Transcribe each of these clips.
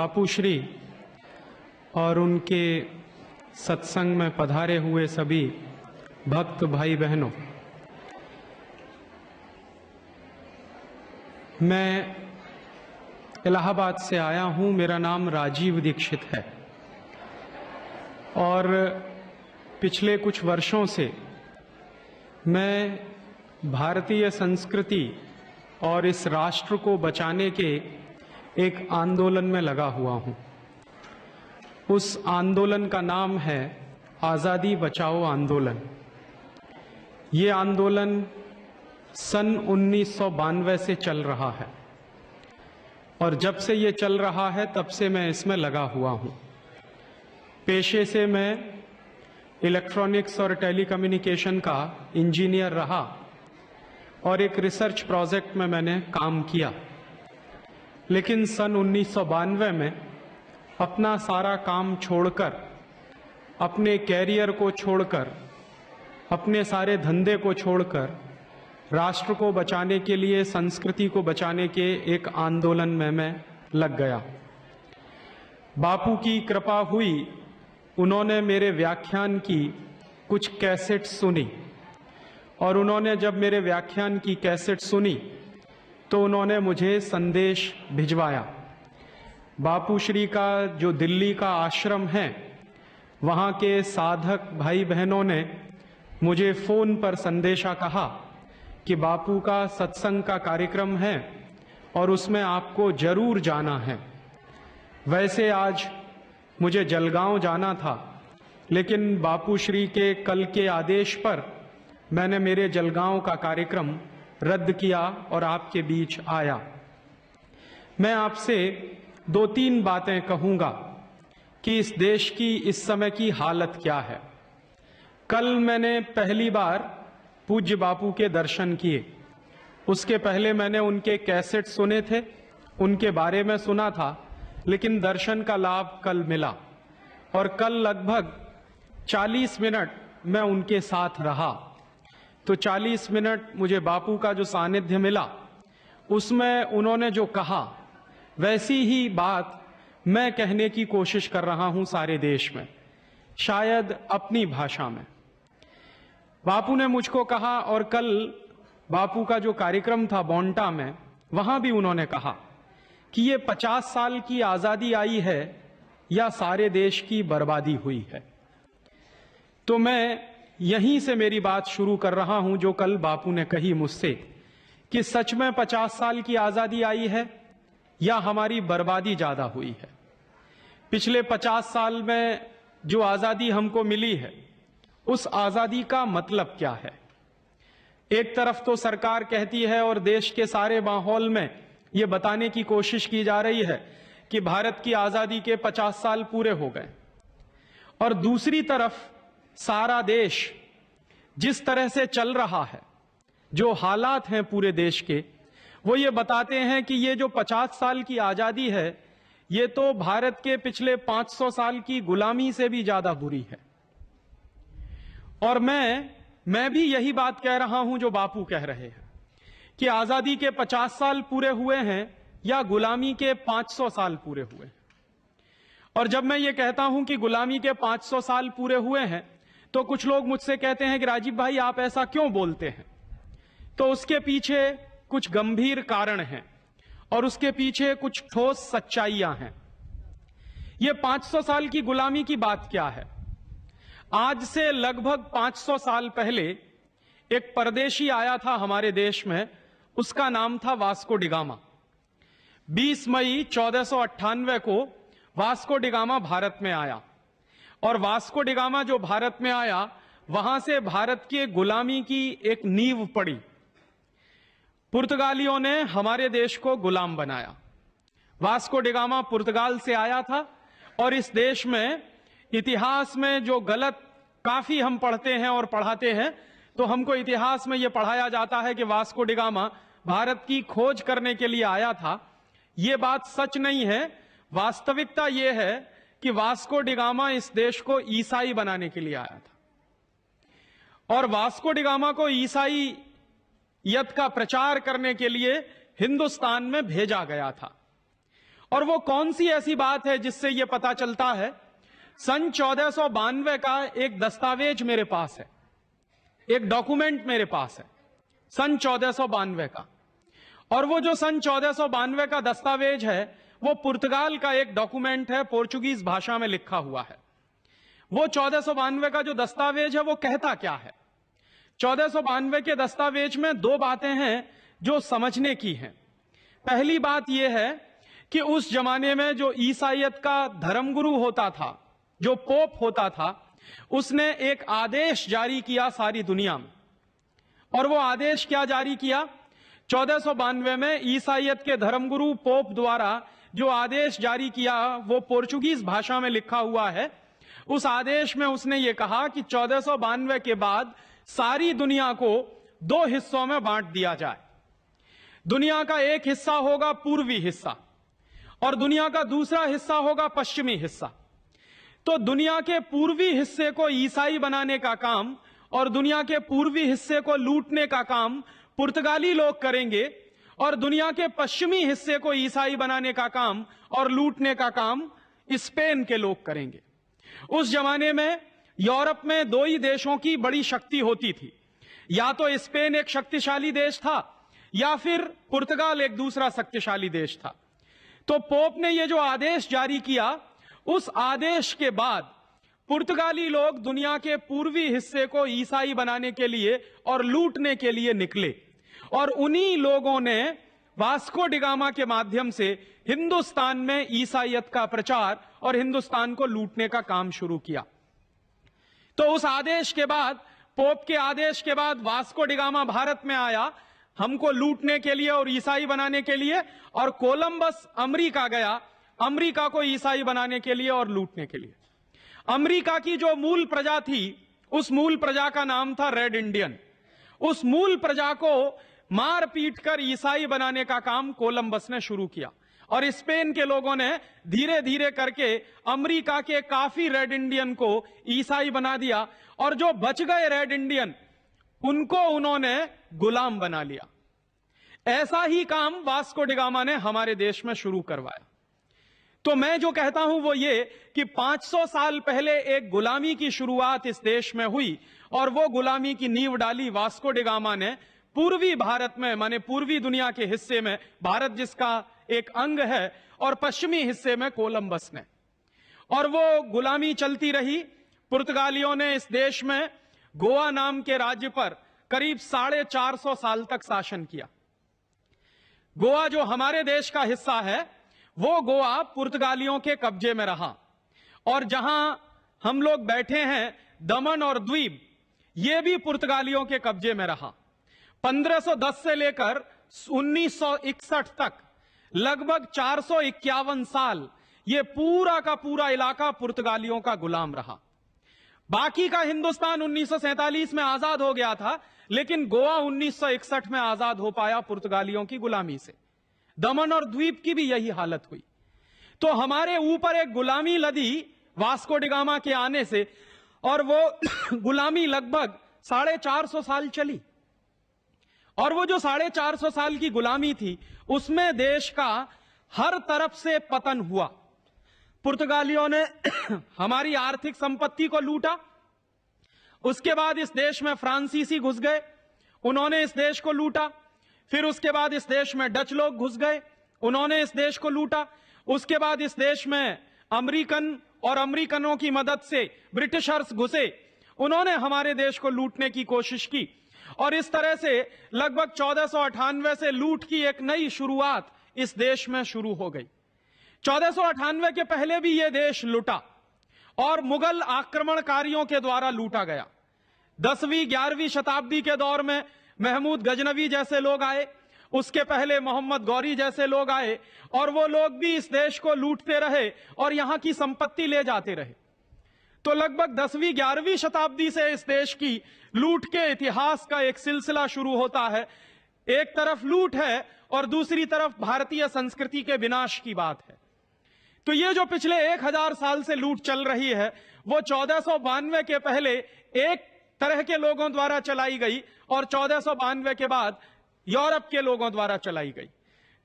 बापूश्री और उनके सत्संग में पधारे हुए सभी भक्त भाई बहनों, मैं इलाहाबाद से आया हूं। मेरा नाम राजीव दीक्षित है और पिछले कुछ वर्षों से मैं भारतीय संस्कृति और इस राष्ट्र को बचाने के एक आंदोलन में लगा हुआ हूं। उस आंदोलन का नाम है आज़ादी बचाओ आंदोलन। ये आंदोलन सन 1992 से चल रहा है और जब से ये चल रहा है तब से मैं इसमें लगा हुआ हूं। पेशे से मैं इलेक्ट्रॉनिक्स और टेलीकम्युनिकेशन का इंजीनियर रहा और एक रिसर्च प्रोजेक्ट में मैंने काम किया, लेकिन सन 1992 में अपना सारा काम छोड़कर, अपने कैरियर को छोड़कर, अपने सारे धंधे को छोड़कर राष्ट्र को बचाने के लिए, संस्कृति को बचाने के एक आंदोलन में मैं लग गया। बापू की कृपा हुई, उन्होंने मेरे व्याख्यान की कुछ कैसेट सुनी और उन्होंने जब मेरे व्याख्यान की कैसेट सुनी तो उन्होंने मुझे संदेश भिजवाया। बापूश्री का जो दिल्ली का आश्रम है, वहाँ के साधक भाई बहनों ने मुझे फ़ोन पर संदेशा कहा कि बापू का सत्संग का कार्यक्रम है और उसमें आपको जरूर जाना है। वैसे आज मुझे जलगांव जाना था, लेकिन बापूश्री के कल के आदेश पर मैंने मेरे जलगांव का कार्यक्रम रद्द किया और आपके बीच आया। मैं आपसे 2-3 बातें कहूंगा कि इस देश की इस समय की हालत क्या है। कल मैंने पहली बार पूज्य बापू के दर्शन किए। उसके पहले मैंने उनके कैसेट सुने थे, उनके बारे में सुना था, लेकिन दर्शन का लाभ कल मिला और कल लगभग 40 मिनट मैं उनके साथ रहा। तो 40 मिनट मुझे बापू का जो सानिध्य मिला, उसमें उन्होंने जो कहा वैसी ही बात मैं कहने की कोशिश कर रहा हूं सारे देश में, शायद अपनी भाषा में। बापू ने मुझको कहा, और कल बापू का जो कार्यक्रम था बोंटा में, वहां भी उन्होंने कहा कि ये 50 साल की आजादी आई है या सारे देश की बर्बादी हुई है। तो मैं यहीं से मेरी बात शुरू कर रहा हूं जो कल बापू ने कही मुझसे कि सच में 50 साल की आजादी आई है या हमारी बर्बादी ज्यादा हुई है। पिछले 50 साल में जो आजादी हमको मिली है, उस आजादी का मतलब क्या है? एक तरफ तो सरकार कहती है और देश के सारे माहौल में यह बताने की कोशिश की जा रही है कि भारत की आजादी के 50 साल पूरे हो गए, और दूसरी तरफ सारा देश जिस तरह से चल रहा है, जो हालात हैं पूरे देश के, वो ये बताते हैं कि ये जो 50 साल की आजादी है, ये तो भारत के पिछले 500 साल की गुलामी से भी ज्यादा बुरी है। और मैं भी यही बात कह रहा हूं जो बापू कह रहे हैं कि आजादी के 50 साल पूरे हुए हैं या गुलामी के 500 साल पूरे हुए हैं। और जब मैं ये कहता हूं कि गुलामी के 500 साल पूरे हुए हैं, तो कुछ लोग मुझसे कहते हैं कि राजीव भाई आप ऐसा क्यों बोलते हैं? तो उसके पीछे कुछ गंभीर कारण हैं और उसके पीछे कुछ ठोस सच्चाइयां हैं। ये 500 साल की गुलामी की बात क्या है? आज से लगभग 500 साल पहले एक परदेशी आया था हमारे देश में, उसका नाम था वास्को डिगामा। 20 मई 1498 को वास्को डिगामा भारत में आया, और वास्को डिगामा जो भारत में आया, वहां से भारत की गुलामी की एक नींव पड़ी। पुर्तगालियों ने हमारे देश को गुलाम बनाया। वास्को डिगामा पुर्तगाल से आया था, और इस देश में इतिहास में जो गलत काफी हम पढ़ते हैं और पढ़ाते हैं, तो हमको इतिहास में यह पढ़ाया जाता है कि वास्को डिगामा भारत की खोज करने के लिए आया था। यह बात सच नहीं है। वास्तविकता यह है कि वास्को डिगामा इस देश को ईसाई बनाने के लिए आया था, और वास्को डिगामा को ईसाईयत का प्रचार करने के लिए हिंदुस्तान में भेजा गया था। और वो कौन सी ऐसी बात है जिससे यह पता चलता है? सन 1492 का एक दस्तावेज मेरे पास है, एक डॉक्यूमेंट मेरे पास है सन 1492 का। और वो जो सन 1492 का दस्तावेज है वो पुर्तगाल का एक डॉक्यूमेंट है, पोर्चुगीज भाषा में लिखा हुआ है। वो 1492 का जो दस्तावेज है वो कहता क्या है? 1492 के दस्तावेज में दो बातें हैं जो समझने की हैं। पहली बात यह है कि उस जमाने में जो ईसाईयत का धर्मगुरु होता था, जो पोप होता था, उसने एक आदेश जारी किया सारी दुनिया में। और वो आदेश क्या जारी किया? 1492 में ईसाईयत के धर्मगुरु पोप द्वारा जो आदेश जारी किया वो पोर्चुगीज भाषा में लिखा हुआ है। उस आदेश में उसने ये कहा कि 1492 के बाद सारी दुनिया को दो हिस्सों में बांट दिया जाए। दुनिया का एक हिस्सा होगा पूर्वी हिस्सा और दुनिया का दूसरा हिस्सा होगा पश्चिमी हिस्सा। तो दुनिया के पूर्वी हिस्से को ईसाई बनाने का काम और दुनिया के पूर्वी हिस्से को लूटने का काम पुर्तगाली लोग करेंगे और दुनिया के पश्चिमी हिस्से को ईसाई बनाने का काम और लूटने का काम स्पेन के लोग करेंगे। उस जमाने में यूरोप में दो ही देशों की बड़ी शक्ति होती थी, या तो स्पेन एक शक्तिशाली देश था या फिर पुर्तगाल एक दूसरा शक्तिशाली देश था। तो पोप ने यह जो आदेश जारी किया, उस आदेश के बाद पुर्तगाली लोग दुनिया के पूर्वी हिस्से को ईसाई बनाने के लिए और लूटने के लिए निकले और उन्हीं लोगों ने वास्को डिगामा के माध्यम से हिंदुस्तान में ईसाईयत का प्रचार और हिंदुस्तान को लूटने का काम शुरू किया। तो उस आदेश के बाद, पोप के आदेश के बाद वास्को डिगामा भारत में आया हमको लूटने के लिए और ईसाई बनाने के लिए, और कोलंबस अमेरिका गया अमेरिका को ईसाई बनाने के लिए और लूटने के लिए। अमेरिका की जो मूल प्रजा थी, उस मूल प्रजा का नाम था रेड इंडियन। उस मूल प्रजा को मार पीट कर ईसाई बनाने का काम कोलंबस ने शुरू किया और स्पेन के लोगों ने धीरे धीरे करके अमेरिका के काफी रेड इंडियन को ईसाई बना दिया और जो बच गए रेड इंडियन उनको उन्होंने गुलाम बना लिया। ऐसा ही काम वास्को डिगामा ने हमारे देश में शुरू करवाया। तो मैं जो कहता हूं वो ये कि 500 साल पहले एक गुलामी की शुरुआत इस देश में हुई और वो गुलामी की नींव डाली वास्को डिगामा ने पूर्वी भारत में, माने पूर्वी दुनिया के हिस्से में, भारत जिसका एक अंग है, और पश्चिमी हिस्से में कोलंबस ने। और वो गुलामी चलती रही। पुर्तगालियों ने इस देश में गोवा नाम के राज्य पर करीब 450 साल तक शासन किया। गोवा जो हमारे देश का हिस्सा है वो गोवा पुर्तगालियों के कब्जे में रहा। और जहां हम लोग बैठे हैं दमन और द्वीप, ये भी पुर्तगालियों के कब्जे में रहा। 1510 से लेकर 1961 तक लगभग 451 साल ये पूरा का पूरा इलाका पुर्तगालियों का गुलाम रहा। बाकी का हिंदुस्तान 1947 में आजाद हो गया था, लेकिन गोवा 1961 में आजाद हो पाया पुर्तगालियों की गुलामी से। दमन और द्वीप की भी यही हालत हुई। तो हमारे ऊपर एक गुलामी लदी वास्को डिगामा के आने से, और वो गुलामी लगभग 450 साल चली। और वो जो 450 साल की गुलामी थी उसमें देश का हर तरफ से पतन हुआ। पुर्तगालियों ने हमारी आर्थिक संपत्ति को लूटा। उसके बाद इस देश में फ्रांसीसी घुस गए, उन्होंने इस देश को लूटा। फिर उसके बाद इस देश में डच लोग घुस गए, उन्होंने इस देश को लूटा। उसके बाद इस देश में अमेरिकन और अमेरिकनों की मदद से ब्रिटिशर्स घुसे, उन्होंने हमारे देश को लूटने की कोशिश की। और इस तरह से लगभग 1498 से लूट की एक नई शुरुआत इस देश में शुरू हो गई। 1498 के पहले भी यह देश लूटा और मुगल आक्रमणकारियों के द्वारा लूटा गया। 10वीं 11वीं शताब्दी के दौर में महमूद गजनवी जैसे लोग आए, उसके पहले मोहम्मद गौरी जैसे लोग आए, और वो लोग भी इस देश को लूटते रहे और यहां की संपत्ति ले जाते रहे। तो लगभग 10वीं 11वीं शताब्दी से इस देश की लूट के इतिहास का एक सिलसिला शुरू होता है। एक तरफ लूट है और दूसरी तरफ भारतीय संस्कृति के विनाश की बात है। तो ये जो पिछले 1000 साल से लूट चल रही है वो 1492 के पहले एक तरह के लोगों द्वारा चलाई गई और 1492 के बाद यूरोप के लोगों द्वारा चलाई गई।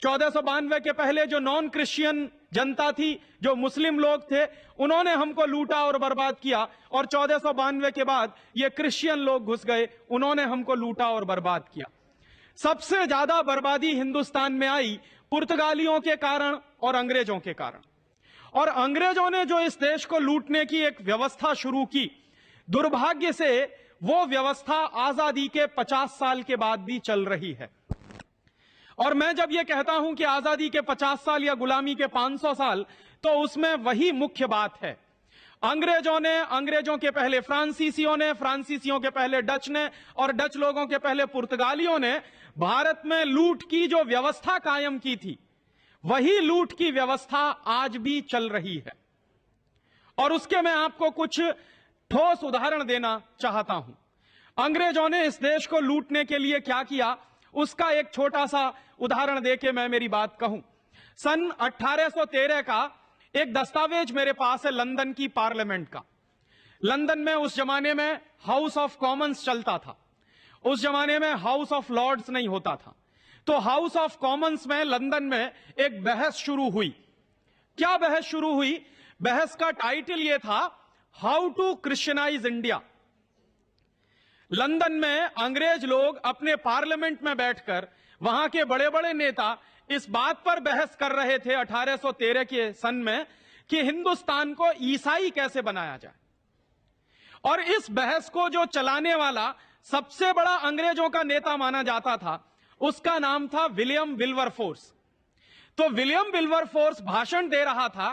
1492 के पहले जो नॉन क्रिश्चियन जनता थी, जो मुस्लिम लोग थे, उन्होंने हमको लूटा और बर्बाद किया। और 1492 के बाद ये क्रिश्चियन लोग घुस गए, उन्होंने हमको लूटा और बर्बाद किया। सबसे ज्यादा बर्बादी हिंदुस्तान में आई पुर्तगालियों के कारण और अंग्रेजों के कारण। और अंग्रेजों ने जो इस देश को लूटने की एक व्यवस्था शुरू की, दुर्भाग्य से वो व्यवस्था आजादी के 50 साल के बाद भी चल रही है। और मैं जब ये कहता हूं कि आजादी के 50 साल या गुलामी के 500 साल, तो उसमें वही मुख्य बात है। अंग्रेजों ने, अंग्रेजों के पहले फ्रांसीसियों ने, फ्रांसीसियों के पहले डच ने, और डच लोगों के पहले पुर्तगालियों ने भारत में लूट की जो व्यवस्था कायम की थी, वही लूट की व्यवस्था आज भी चल रही है। और उसके मैं आपको कुछ ठोस उदाहरण देना चाहता हूं। अंग्रेजों ने इस देश को लूटने के लिए क्या किया, उसका एक छोटा सा उदाहरण देके मैं मेरी बात कहूं। सन 1813 का एक दस्तावेज मेरे पास है, लंदन की पार्लियामेंट का। लंदन में उस जमाने में हाउस ऑफ कॉमन्स चलता था, उस जमाने में हाउस ऑफ लॉर्ड्स नहीं होता था। तो हाउस ऑफ कॉमन्स में लंदन में एक बहस शुरू हुई। क्या बहस शुरू हुई? बहस का टाइटल यह था, how to Christianize India. London में अंग्रेज लोग अपने पार्लियामेंट में बैठकर, वहां के बड़े बड़े नेता इस बात पर बहस कर रहे थे 1813 के सन में कि हिंदुस्तान को ईसाई कैसे बनाया जाए। और इस बहस को जो चलाने वाला सबसे बड़ा अंग्रेजों का नेता माना जाता था, उसका नाम था विलियम विल्बरफोर्स। तो विलियम विल्बरफोर्स भाषण दे रहा था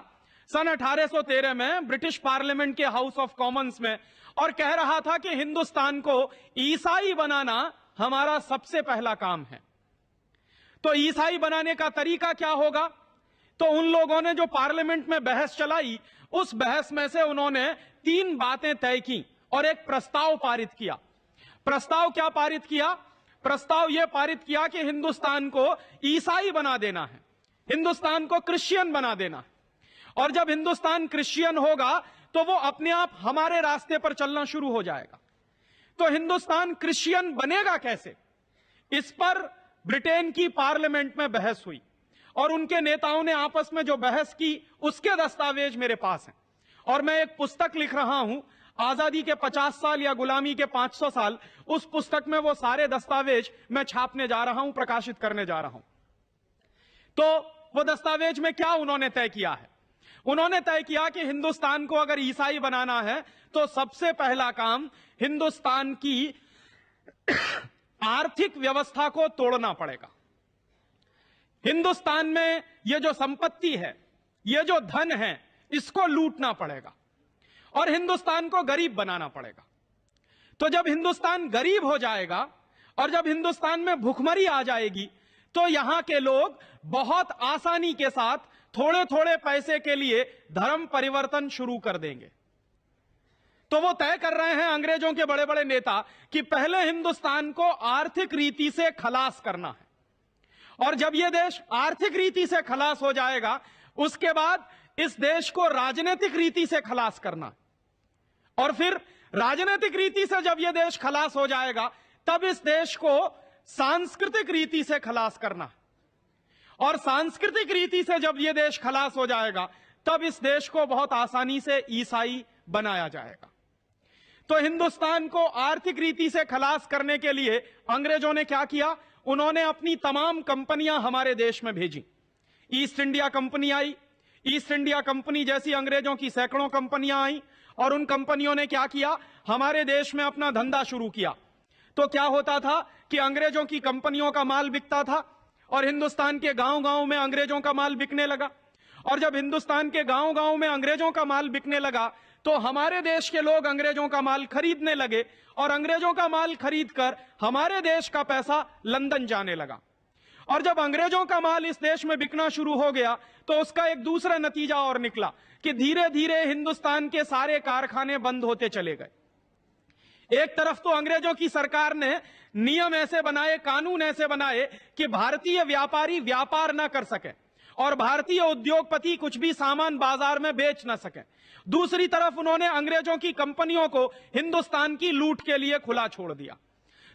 सन 1813 में ब्रिटिश पार्लियामेंट के हाउस ऑफ कॉमन्स में, और कह रहा था कि हिंदुस्तान को ईसाई बनाना हमारा सबसे पहला काम है। तो ईसाई बनाने का तरीका क्या होगा? तो उन लोगों ने जो पार्लियामेंट में बहस चलाई, उस बहस में से उन्होंने 3 बातें तय की और एक प्रस्ताव पारित किया। प्रस्ताव क्या पारित किया? प्रस्ताव यह पारित किया कि हिंदुस्तान को ईसाई बना देना है, हिंदुस्तान को क्रिश्चियन बना देना है। और जब हिंदुस्तान क्रिश्चियन होगा तो वो अपने आप हमारे रास्ते पर चलना शुरू हो जाएगा। तो हिंदुस्तान क्रिश्चियन बनेगा कैसे? इस पर ब्रिटेन की पार्लियामेंट में बहस हुई, और उनके नेताओं ने आपस में जो बहस की, उसके दस्तावेज मेरे पास हैं। और मैं एक पुस्तक लिख रहा हूं, आजादी के 50 साल या गुलामी के 500 साल। उस पुस्तक में वो सारे दस्तावेज मैं छापने जा रहा हूं, प्रकाशित करने जा रहा हूं। तो वो दस्तावेज में क्या उन्होंने तय किया है? उन्होंने तय किया कि हिंदुस्तान को अगर ईसाई बनाना है तो सबसे पहला काम हिंदुस्तान की आर्थिक व्यवस्था को तोड़ना पड़ेगा। हिंदुस्तान में ये जो संपत्ति है, ये जो धन है, इसको लूटना पड़ेगा और हिंदुस्तान को गरीब बनाना पड़ेगा। तो जब हिंदुस्तान गरीब हो जाएगा और जब हिंदुस्तान में भुखमरी आ जाएगी, तो यहां के लोग बहुत आसानी के साथ थोड़े थोड़े पैसे के लिए धर्म परिवर्तन शुरू कर देंगे। तो वो तय कर रहे हैं अंग्रेजों के बड़े बड़े नेता कि पहले हिंदुस्तान को आर्थिक रीति से खलास करना है, और जब यह देश आर्थिक रीति से खलास हो जाएगा, उसके बाद इस देश को राजनीतिक रीति से खलास करना, और फिर राजनीतिक रीति से जब यह देश खलास हो जाएगा, तब इस देश को सांस्कृतिक रीति से खलास करना, और सांस्कृतिक रीति से जब यह देश खलास हो जाएगा, तब इस देश को बहुत आसानी से ईसाई बनाया जाएगा। तो हिंदुस्तान को आर्थिक रीति से खलास करने के लिए अंग्रेजों ने क्या किया? उन्होंने अपनी तमाम कंपनियां हमारे देश में भेजी। ईस्ट इंडिया कंपनी आई, ईस्ट इंडिया कंपनी जैसी अंग्रेजों की सैकड़ों कंपनियां आई, और उन कंपनियों ने क्या किया? हमारे देश में अपना धंधा शुरू किया। तो क्या होता था कि अंग्रेजों की कंपनियों का माल बिकता था और हिंदुस्तान के गांव-गांव में अंग्रेजों का माल बिकने लगा, और जब हिंदुस्तान के गांव-गांव में अंग्रेजों का माल बिकने लगा, तो हमारे देश के लोग अंग्रेजों का माल खरीदने लगे, और अंग्रेजों का माल खरीदकर हमारे देश का पैसा लंदन जाने लगा। और जब अंग्रेजों का माल इस देश में बिकना शुरू हो गया, तो उसका एक दूसरा नतीजा और निकला कि धीरे धीरे हिंदुस्तान के सारे कारखाने बंद होते चले गए। एक तरफ तो अंग्रेजों की सरकार ने नियम ऐसे बनाए, कानून ऐसे बनाए कि भारतीय व्यापारी व्यापार ना कर सके और भारतीय उद्योगपति कुछ भी सामान बाजार में बेच ना सके। दूसरी तरफ उन्होंने अंग्रेजों की कंपनियों को हिंदुस्तान की लूट के लिए खुला छोड़ दिया।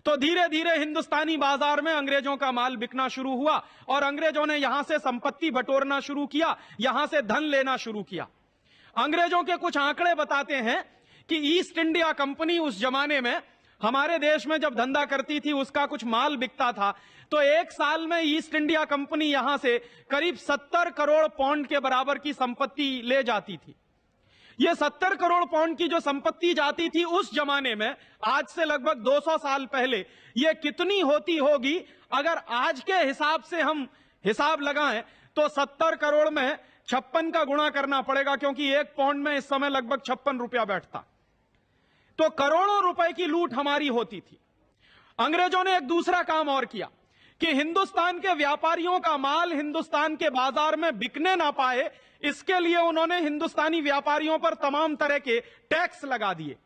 तो धीरे धीरे हिंदुस्तानी बाजार में अंग्रेजों का माल बिकना शुरू हुआ और अंग्रेजों ने यहां से संपत्ति बटोरना शुरू किया, यहां से धन लेना शुरू किया। अंग्रेजों के कुछ आंकड़े बताते हैं कि ईस्ट इंडिया कंपनी उस जमाने में हमारे देश में जब धंधा करती थी, उसका कुछ माल बिकता था, तो एक साल में ईस्ट इंडिया कंपनी यहां से करीब 70 करोड़ पाउंड के बराबर की संपत्ति ले जाती थी। ये 70 करोड़ पाउंड की जो संपत्ति जाती थी उस जमाने में, आज से लगभग 200 साल पहले, ये कितनी होती होगी? अगर आज के हिसाब से हम हिसाब लगाएं तो 70 करोड़ में 56 का गुणा करना पड़ेगा, क्योंकि एक पाउंड में इस समय लगभग 56 रुपया बैठता। तो करोड़ों रुपए की लूट हमारी होती थी। अंग्रेजों ने एक दूसरा काम और किया कि हिंदुस्तान के व्यापारियों का माल हिंदुस्तान के बाजार में बिकने ना पाए, इसके लिए उन्होंने हिंदुस्तानी व्यापारियों पर तमाम तरह के टैक्स लगा दिए।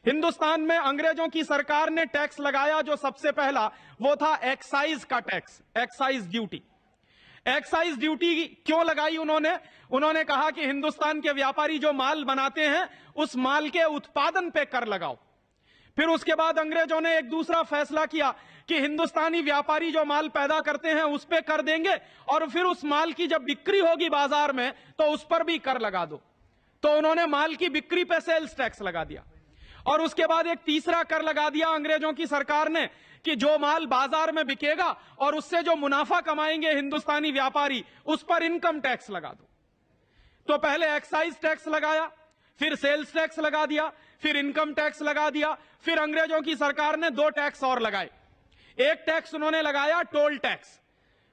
हिंदुस्तान में अंग्रेजों की सरकार ने टैक्स लगाया, जो सबसे पहला वो था एक्साइज का tax, excise duty. Excise duty क्यों लगाई उन्होंने कहा कि हिंदुस्तान के व्यापारी जो माल बनाते हैं उस माल के उत्पादन पे कर लगाओ। फिर उसके बाद अंग्रेजों ने एक दूसरा फैसला किया कि हिंदुस्तानी व्यापारी जो माल पैदा करते हैं उस पे कर देंगे, और फिर उस माल की जब बिक्री होगी बाजार में तो उस पर भी कर लगा दो। तो उन्होंने माल की बिक्री पे सेल्स टैक्स लगा दिया। और उसके बाद एक तीसरा कर लगा दिया अंग्रेजों की सरकार ने कि जो माल बाजार में बिकेगा और उससे जो मुनाफा कमाएंगे हिंदुस्तानी व्यापारी, उस पर इनकम टैक्स लगा दो। तो पहले एक्साइज टैक्स लगाया, फिर सेल्स टैक्स लगा दिया, फिर इनकम टैक्स लगा दिया। फिर अंग्रेजों की सरकार ने 2 टैक्स और लगाए। एक टैक्स उन्होंने लगाया टोल टैक्स।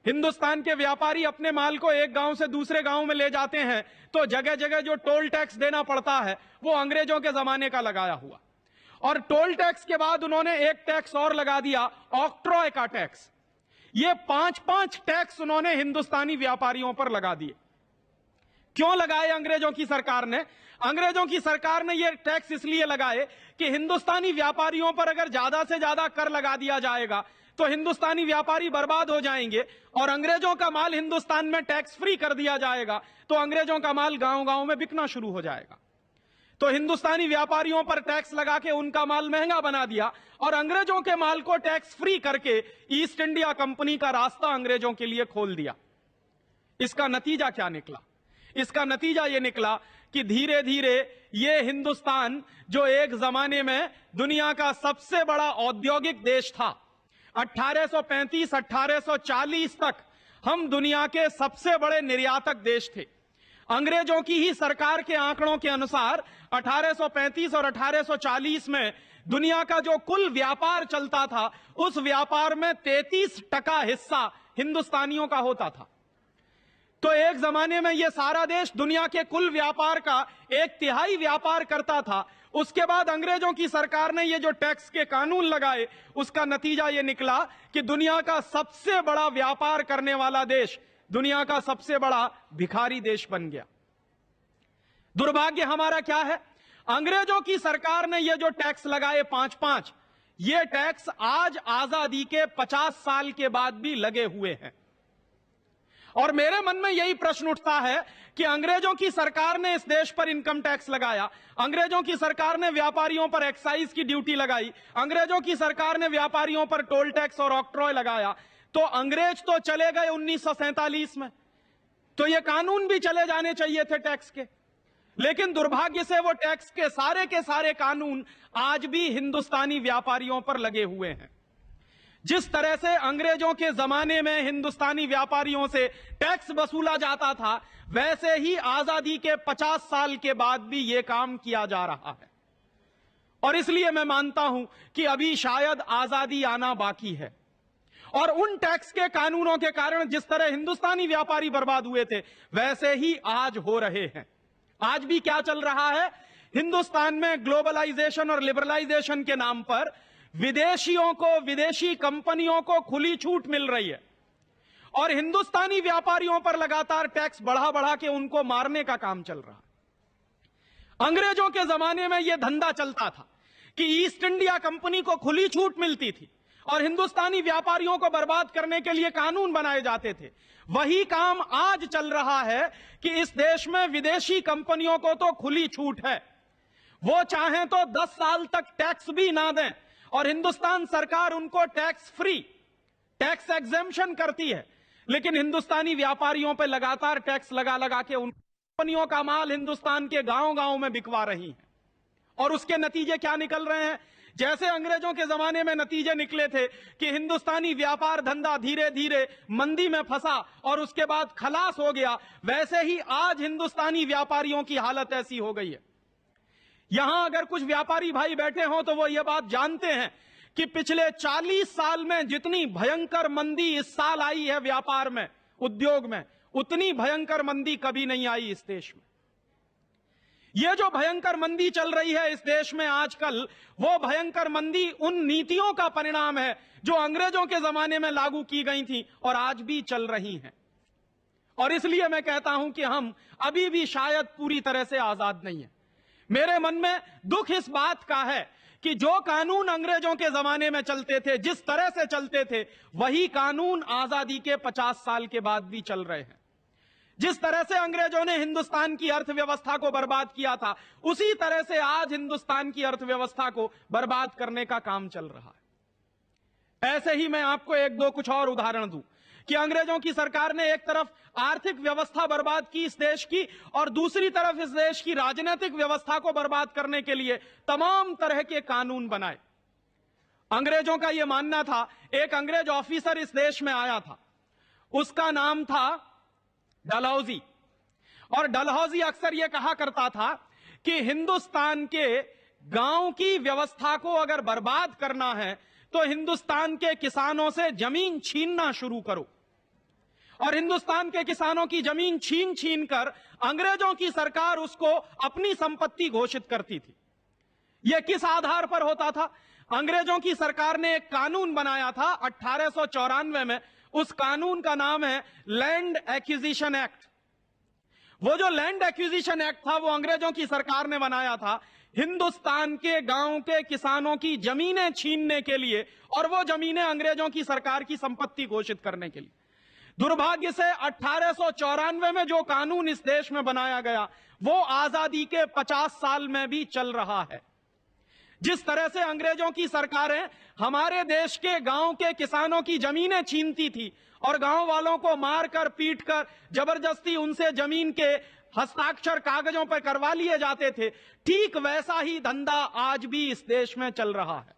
हिंदुस्तान के व्यापारी अपने माल को एक गांव से दूसरे गांव में ले जाते हैं, तो जगह जगह जो टोल टैक्स देना पड़ता है वो अंग्रेजों के जमाने का लगाया हुआ। और टोल टैक्स के बाद उन्होंने एक टैक्स और लगा दिया, ऑक्ट्रॉय का टैक्स। ये 5-5 टैक्स उन्होंने हिंदुस्तानी व्यापारियों पर लगा दिए। क्यों लगाए अंग्रेजों की सरकार ने? अंग्रेजों की सरकार ने ये टैक्स इसलिए लगाए कि हिंदुस्तानी व्यापारियों पर अगर ज्यादा से ज्यादा कर लगा दिया जाएगा तो हिंदुस्तानी व्यापारी बर्बाद हो जाएंगे, और अंग्रेजों का माल हिंदुस्तान में टैक्स फ्री कर दिया जाएगा तो अंग्रेजों का माल गांव गांव में बिकना शुरू हो जाएगा। तो हिंदुस्तानी व्यापारियों पर टैक्स लगा के उनका माल महंगा बना दिया, और अंग्रेजों के माल को टैक्स फ्री करके ईस्ट इंडिया कंपनी का रास्ता अंग्रेजों के लिए खोल दिया। इसका नतीजा क्या निकला? इसका नतीजा यह निकला कि धीरे धीरे ये हिंदुस्तान, जो एक जमाने में दुनिया का सबसे बड़ा औद्योगिक देश था, 1835-1840 तक हम दुनिया के सबसे बड़े निर्यातक देश थे। अंग्रेजों की ही सरकार के आंकड़ों के अनुसार 1835 और 1840 में दुनिया का जो कुल व्यापार चलता था, उस व्यापार में 33% हिस्सा हिंदुस्तानियों का होता था। तो एक जमाने में यह सारा देश दुनिया के कुल व्यापार का 1/3 व्यापार करता था। उसके बाद अंग्रेजों की सरकार ने ये जो टैक्स के कानून लगाए, उसका नतीजा यह निकला कि दुनिया का सबसे बड़ा व्यापार करने वाला देश दुनिया का सबसे बड़ा भिखारी देश बन गया। दुर्भाग्य हमारा क्या है? अंग्रेजों की सरकार ने ये जो टैक्स लगाए 5-5, ये टैक्स आज आजादी के 50 साल के बाद भी लगे हुए हैं। और मेरे मन में यही प्रश्न उठता है कि अंग्रेजों की सरकार ने इस देश पर इनकम टैक्स लगाया, अंग्रेजों की सरकार ने व्यापारियों पर एक्साइज की ड्यूटी लगाई, अंग्रेजों की सरकार ने व्यापारियों पर टोल टैक्स और ऑक्ट्रॉय लगाया, तो अंग्रेज तो चले गए 1947 में, तो ये कानून भी चले जाने चाहिए थे टैक्स के। लेकिन दुर्भाग्य से वो टैक्स के सारे कानून आज भी हिंदुस्तानी व्यापारियों पर लगे हुए हैं। जिस तरह से अंग्रेजों के जमाने में हिंदुस्तानी व्यापारियों से टैक्स वसूला जाता था, वैसे ही आजादी के 50 साल के बाद भी यह काम किया जा रहा है। और इसलिए मैं मानता हूं कि अभी शायद आजादी आना बाकी है। और उन टैक्स के कानूनों के कारण जिस तरह हिंदुस्तानी व्यापारी बर्बाद हुए थे, वैसे ही आज हो रहे हैं। आज भी क्या चल रहा है? हिंदुस्तान में ग्लोबलाइजेशन और लिबरलाइजेशन के नाम पर विदेशियों को, विदेशी कंपनियों को खुली छूट मिल रही है, और हिंदुस्तानी व्यापारियों पर लगातार टैक्स बढ़ा बढ़ा के उनको मारने का काम चल रहा है। अंग्रेजों के जमाने में यह धंधा चलता था कि ईस्ट इंडिया कंपनी को खुली छूट मिलती थी और हिंदुस्तानी व्यापारियों को बर्बाद करने के लिए कानून बनाए जाते थे। वही काम आज चल रहा है कि इस देश में विदेशी कंपनियों को तो खुली छूट है, वो चाहें तो 10 साल तक टैक्स भी ना दें और हिंदुस्तान सरकार उनको टैक्स फ्री, टैक्स एग्जेम्पशन करती है, लेकिन हिंदुस्तानी व्यापारियों पर लगातार टैक्स लगा लगा के उन कंपनियों का माल हिंदुस्तान के गांव गांव में बिकवा रही है। और उसके नतीजे क्या निकल रहे हैं? जैसे अंग्रेजों के जमाने में नतीजे निकले थे कि हिंदुस्तानी व्यापार धंधा धीरे धीरे मंदी में फंसा और उसके बाद खलास हो गया, वैसे ही आज हिंदुस्तानी व्यापारियों की हालत ऐसी हो गई है। यहां अगर कुछ व्यापारी भाई बैठे हों तो वो ये बात जानते हैं कि पिछले 40 साल में जितनी भयंकर मंदी इस साल आई है व्यापार में, उद्योग में, उतनी भयंकर मंदी कभी नहीं आई इस देश में। यह जो भयंकर मंदी चल रही है इस देश में आजकल, वो भयंकर मंदी उन नीतियों का परिणाम है जो अंग्रेजों के जमाने में लागू की गई थी और आज भी चल रही हैं। और इसलिए मैं कहता हूं कि हम अभी भी शायद पूरी तरह से आजाद नहीं हैं। मेरे मन में दुख इस बात का है कि जो कानून अंग्रेजों के जमाने में चलते थे, जिस तरह से चलते थे, वही कानून आजादी के 50 साल के बाद भी चल रहे हैं। जिस तरह से अंग्रेजों ने हिंदुस्तान की अर्थव्यवस्था को बर्बाद किया था, उसी तरह से आज हिंदुस्तान की अर्थव्यवस्था को बर्बाद करने का काम चल रहा है। ऐसे ही मैं आपको एक दो कुछ और उदाहरण दूं कि अंग्रेजों की सरकार ने एक तरफ आर्थिक व्यवस्था बर्बाद की इस देश की, और दूसरी तरफ इस देश की राजनीतिक व्यवस्था को बर्बाद करने के लिए तमाम तरह के कानून बनाए। अंग्रेजों का यह मानना था, एक अंग्रेज ऑफिसर इस देश में आया था, उसका नाम था डलहौजी, और डलहौजी अक्सर यह कहा करता था कि हिंदुस्तान के गांव की व्यवस्था को अगर बर्बाद करना है तो हिंदुस्तान के किसानों से जमीन छीनना शुरू करो। और हिंदुस्तान के किसानों की जमीन छीन छीन कर अंग्रेजों की सरकार उसको अपनी संपत्ति घोषित करती थी। यह किस आधार पर होता था? अंग्रेजों की सरकार ने एक कानून बनाया था 1894 में, उस कानून का नाम है लैंड एक्विजिशन एक्ट। वो जो लैंड एक्विजिशन एक्ट था वो अंग्रेजों की सरकार ने बनाया था हिंदुस्तान के गांव के किसानों की जमीनें छीनने के लिए, और वो जमीनें अंग्रेजों की सरकार की संपत्ति घोषित करने के लिए। दुर्भाग्य से 1894 में जो कानून इस देश में बनाया गया वो आजादी के 50 साल में भी चल रहा है। जिस तरह से अंग्रेजों की सरकारें हमारे देश के गांव के किसानों की जमीनें छीनती थी और गांव वालों को मारकर पीटकर जबरदस्ती उनसे जमीन के हस्ताक्षर कागजों पर करवा लिए जाते थे, ठीक वैसा ही धंधा आज भी इस देश में चल रहा है।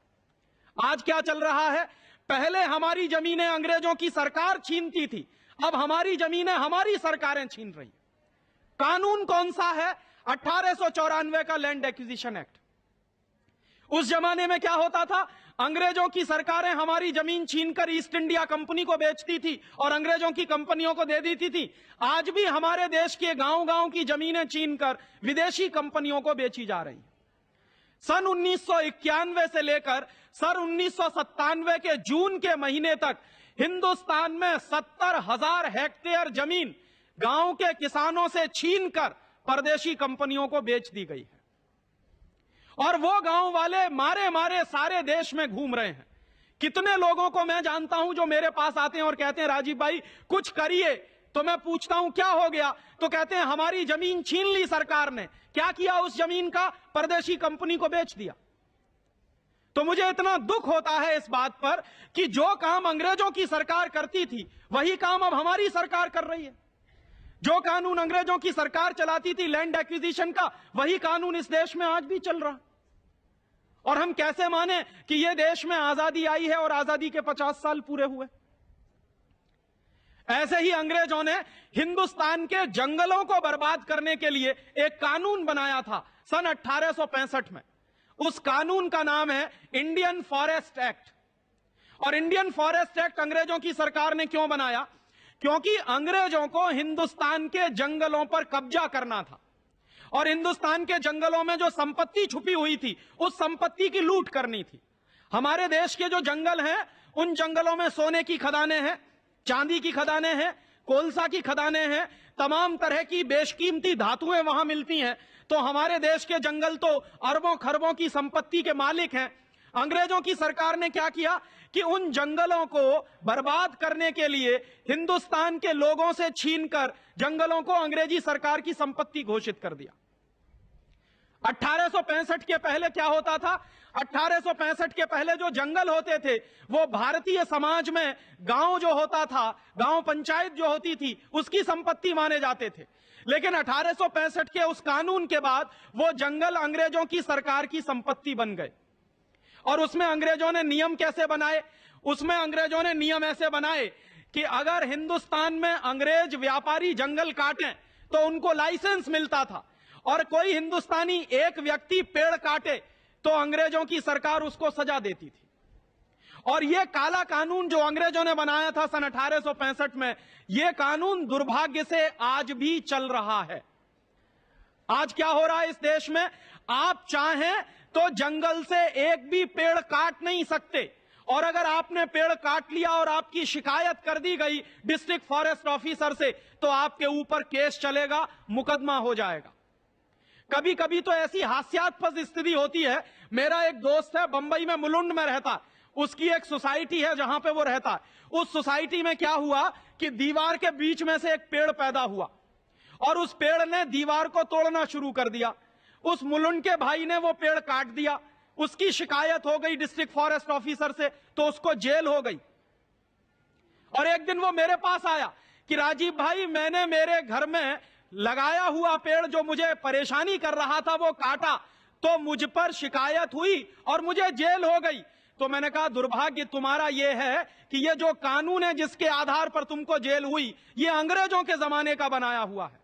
आज क्या चल रहा है? पहले हमारी जमीनें अंग्रेजों की सरकार छीनती थी, अब हमारी जमीनें हमारी सरकारें छीन रही। कानून कौन सा है? 1894 का लैंड एक्विजिशन एक्ट। उस जमाने में क्या होता था? अंग्रेजों की सरकारें हमारी जमीन छीनकर ईस्ट इंडिया कंपनी को बेचती थी और अंग्रेजों की कंपनियों को दे देती थी। आज भी हमारे देश के गांव गांव की जमीनें छीनकर विदेशी कंपनियों को बेची जा रही। सन 1991 से लेकर सन 1997 के जून के महीने तक हिंदुस्तान में 70,000 हेक्टेयर जमीन गांव के किसानों से छीनकर परदेशी कंपनियों को बेच दी गई है। और वो गांव वाले मारे मारे सारे देश में घूम रहे हैं। कितने लोगों को मैं जानता हूं जो मेरे पास आते हैं और कहते हैं राजीव भाई कुछ करिए, तो मैं पूछता हूं क्या हो गया, तो कहते हैं हमारी जमीन छीन ली सरकार ने। क्या किया उस जमीन का? परदेशी कंपनी को बेच दिया। तो मुझे इतना दुख होता है इस बात पर कि जो काम अंग्रेजों की सरकार करती थी वही काम अब हमारी सरकार कर रही है। जो कानून अंग्रेजों की सरकार चलाती थी लैंड एक्विजिशन का, वही कानून इस देश में आज भी चल रहा। और हम कैसे माने कि यह देश में आजादी आई है और आजादी के 50 साल पूरे हुए? ऐसे ही अंग्रेजों ने हिंदुस्तान के जंगलों को बर्बाद करने के लिए एक कानून बनाया था सन 1865 में। उस कानून का नाम है इंडियन फॉरेस्ट एक्ट। और इंडियन फॉरेस्ट एक्ट अंग्रेजों की सरकार ने क्यों बनाया? क्योंकि अंग्रेजों को हिंदुस्तान के जंगलों पर कब्जा करना था और हिंदुस्तान के जंगलों में जो संपत्ति छुपी हुई थी उस संपत्ति की लूट करनी थी। हमारे देश के जो जंगल हैं उन जंगलों में सोने की खदानें हैं, चांदी की खदानें हैं, कोलसा की खदानें हैं, तमाम तरह की बेशकीमती धातुएं वहां मिलती हैं। तो हमारे देश के जंगल तो अरबों खरबों की संपत्ति के मालिक हैं। अंग्रेजों की सरकार ने क्या किया कि उन जंगलों को बर्बाद करने के लिए हिंदुस्तान के लोगों से छीनकर जंगलों को अंग्रेजी सरकार की संपत्ति घोषित कर दिया। 1865 के पहले क्या होता था? 1865 के पहले जो जंगल होते थे वो भारतीय समाज में गांव जो होता था, गांव पंचायत जो होती थी, उसकी संपत्ति माने जाते थे। लेकिन 1865 के उस कानून के बाद वो जंगल अंग्रेजों की सरकार की संपत्ति बन गए। और उसमें अंग्रेजों ने नियम कैसे बनाए? उसमें अंग्रेजों ने नियम ऐसे बनाए कि अगर हिंदुस्तान में अंग्रेज व्यापारी जंगल काटें तो उनको लाइसेंस मिलता था, और कोई हिंदुस्तानी एक व्यक्ति पेड़ काटे तो अंग्रेजों की सरकार उसको सजा देती थी। और यह काला कानून जो अंग्रेजों ने बनाया था सन 1865 में, यह कानून दुर्भाग्य से आज भी चल रहा है। आज क्या हो रहा है इस देश में? आप चाहें तो जंगल से एक भी पेड़ काट नहीं सकते, और अगर आपने पेड़ काट लिया और आपकी शिकायत कर दी गई डिस्ट्रिक्ट फॉरेस्ट ऑफिसर से, तो आपके ऊपर केस चलेगा, मुकदमा हो जाएगा। कभी कभी तो ऐसी हास्यास्पद स्थिति होती है। मेरा एक दोस्त है, बंबई में मुलुंड में रहता, उसकी एक सोसाइटी है जहां पे वो रहता है। उस सोसाइटी में क्या हुआ कि दीवार के बीच में से एक पेड़ पैदा हुआ और उस पेड़ ने दीवार को तोड़ना शुरू कर दिया। उस मुलुंड के भाई ने वो पेड़ काट दिया, उसकी शिकायत हो गई डिस्ट्रिक्ट फॉरेस्ट ऑफिसर से, तो उसको जेल हो गई। और एक दिन वो मेरे पास आया कि राजीव भाई, मैंने मेरे घर में लगाया हुआ पेड़ जो मुझे परेशानी कर रहा था वो काटा, तो मुझ पर शिकायत हुई और मुझे जेल हो गई। तो मैंने कहा, दुर्भाग्य तुम्हारा यह है कि ये जो कानून है जिसके आधार पर तुमको जेल हुई, ये अंग्रेजों के जमाने का बनाया हुआ है।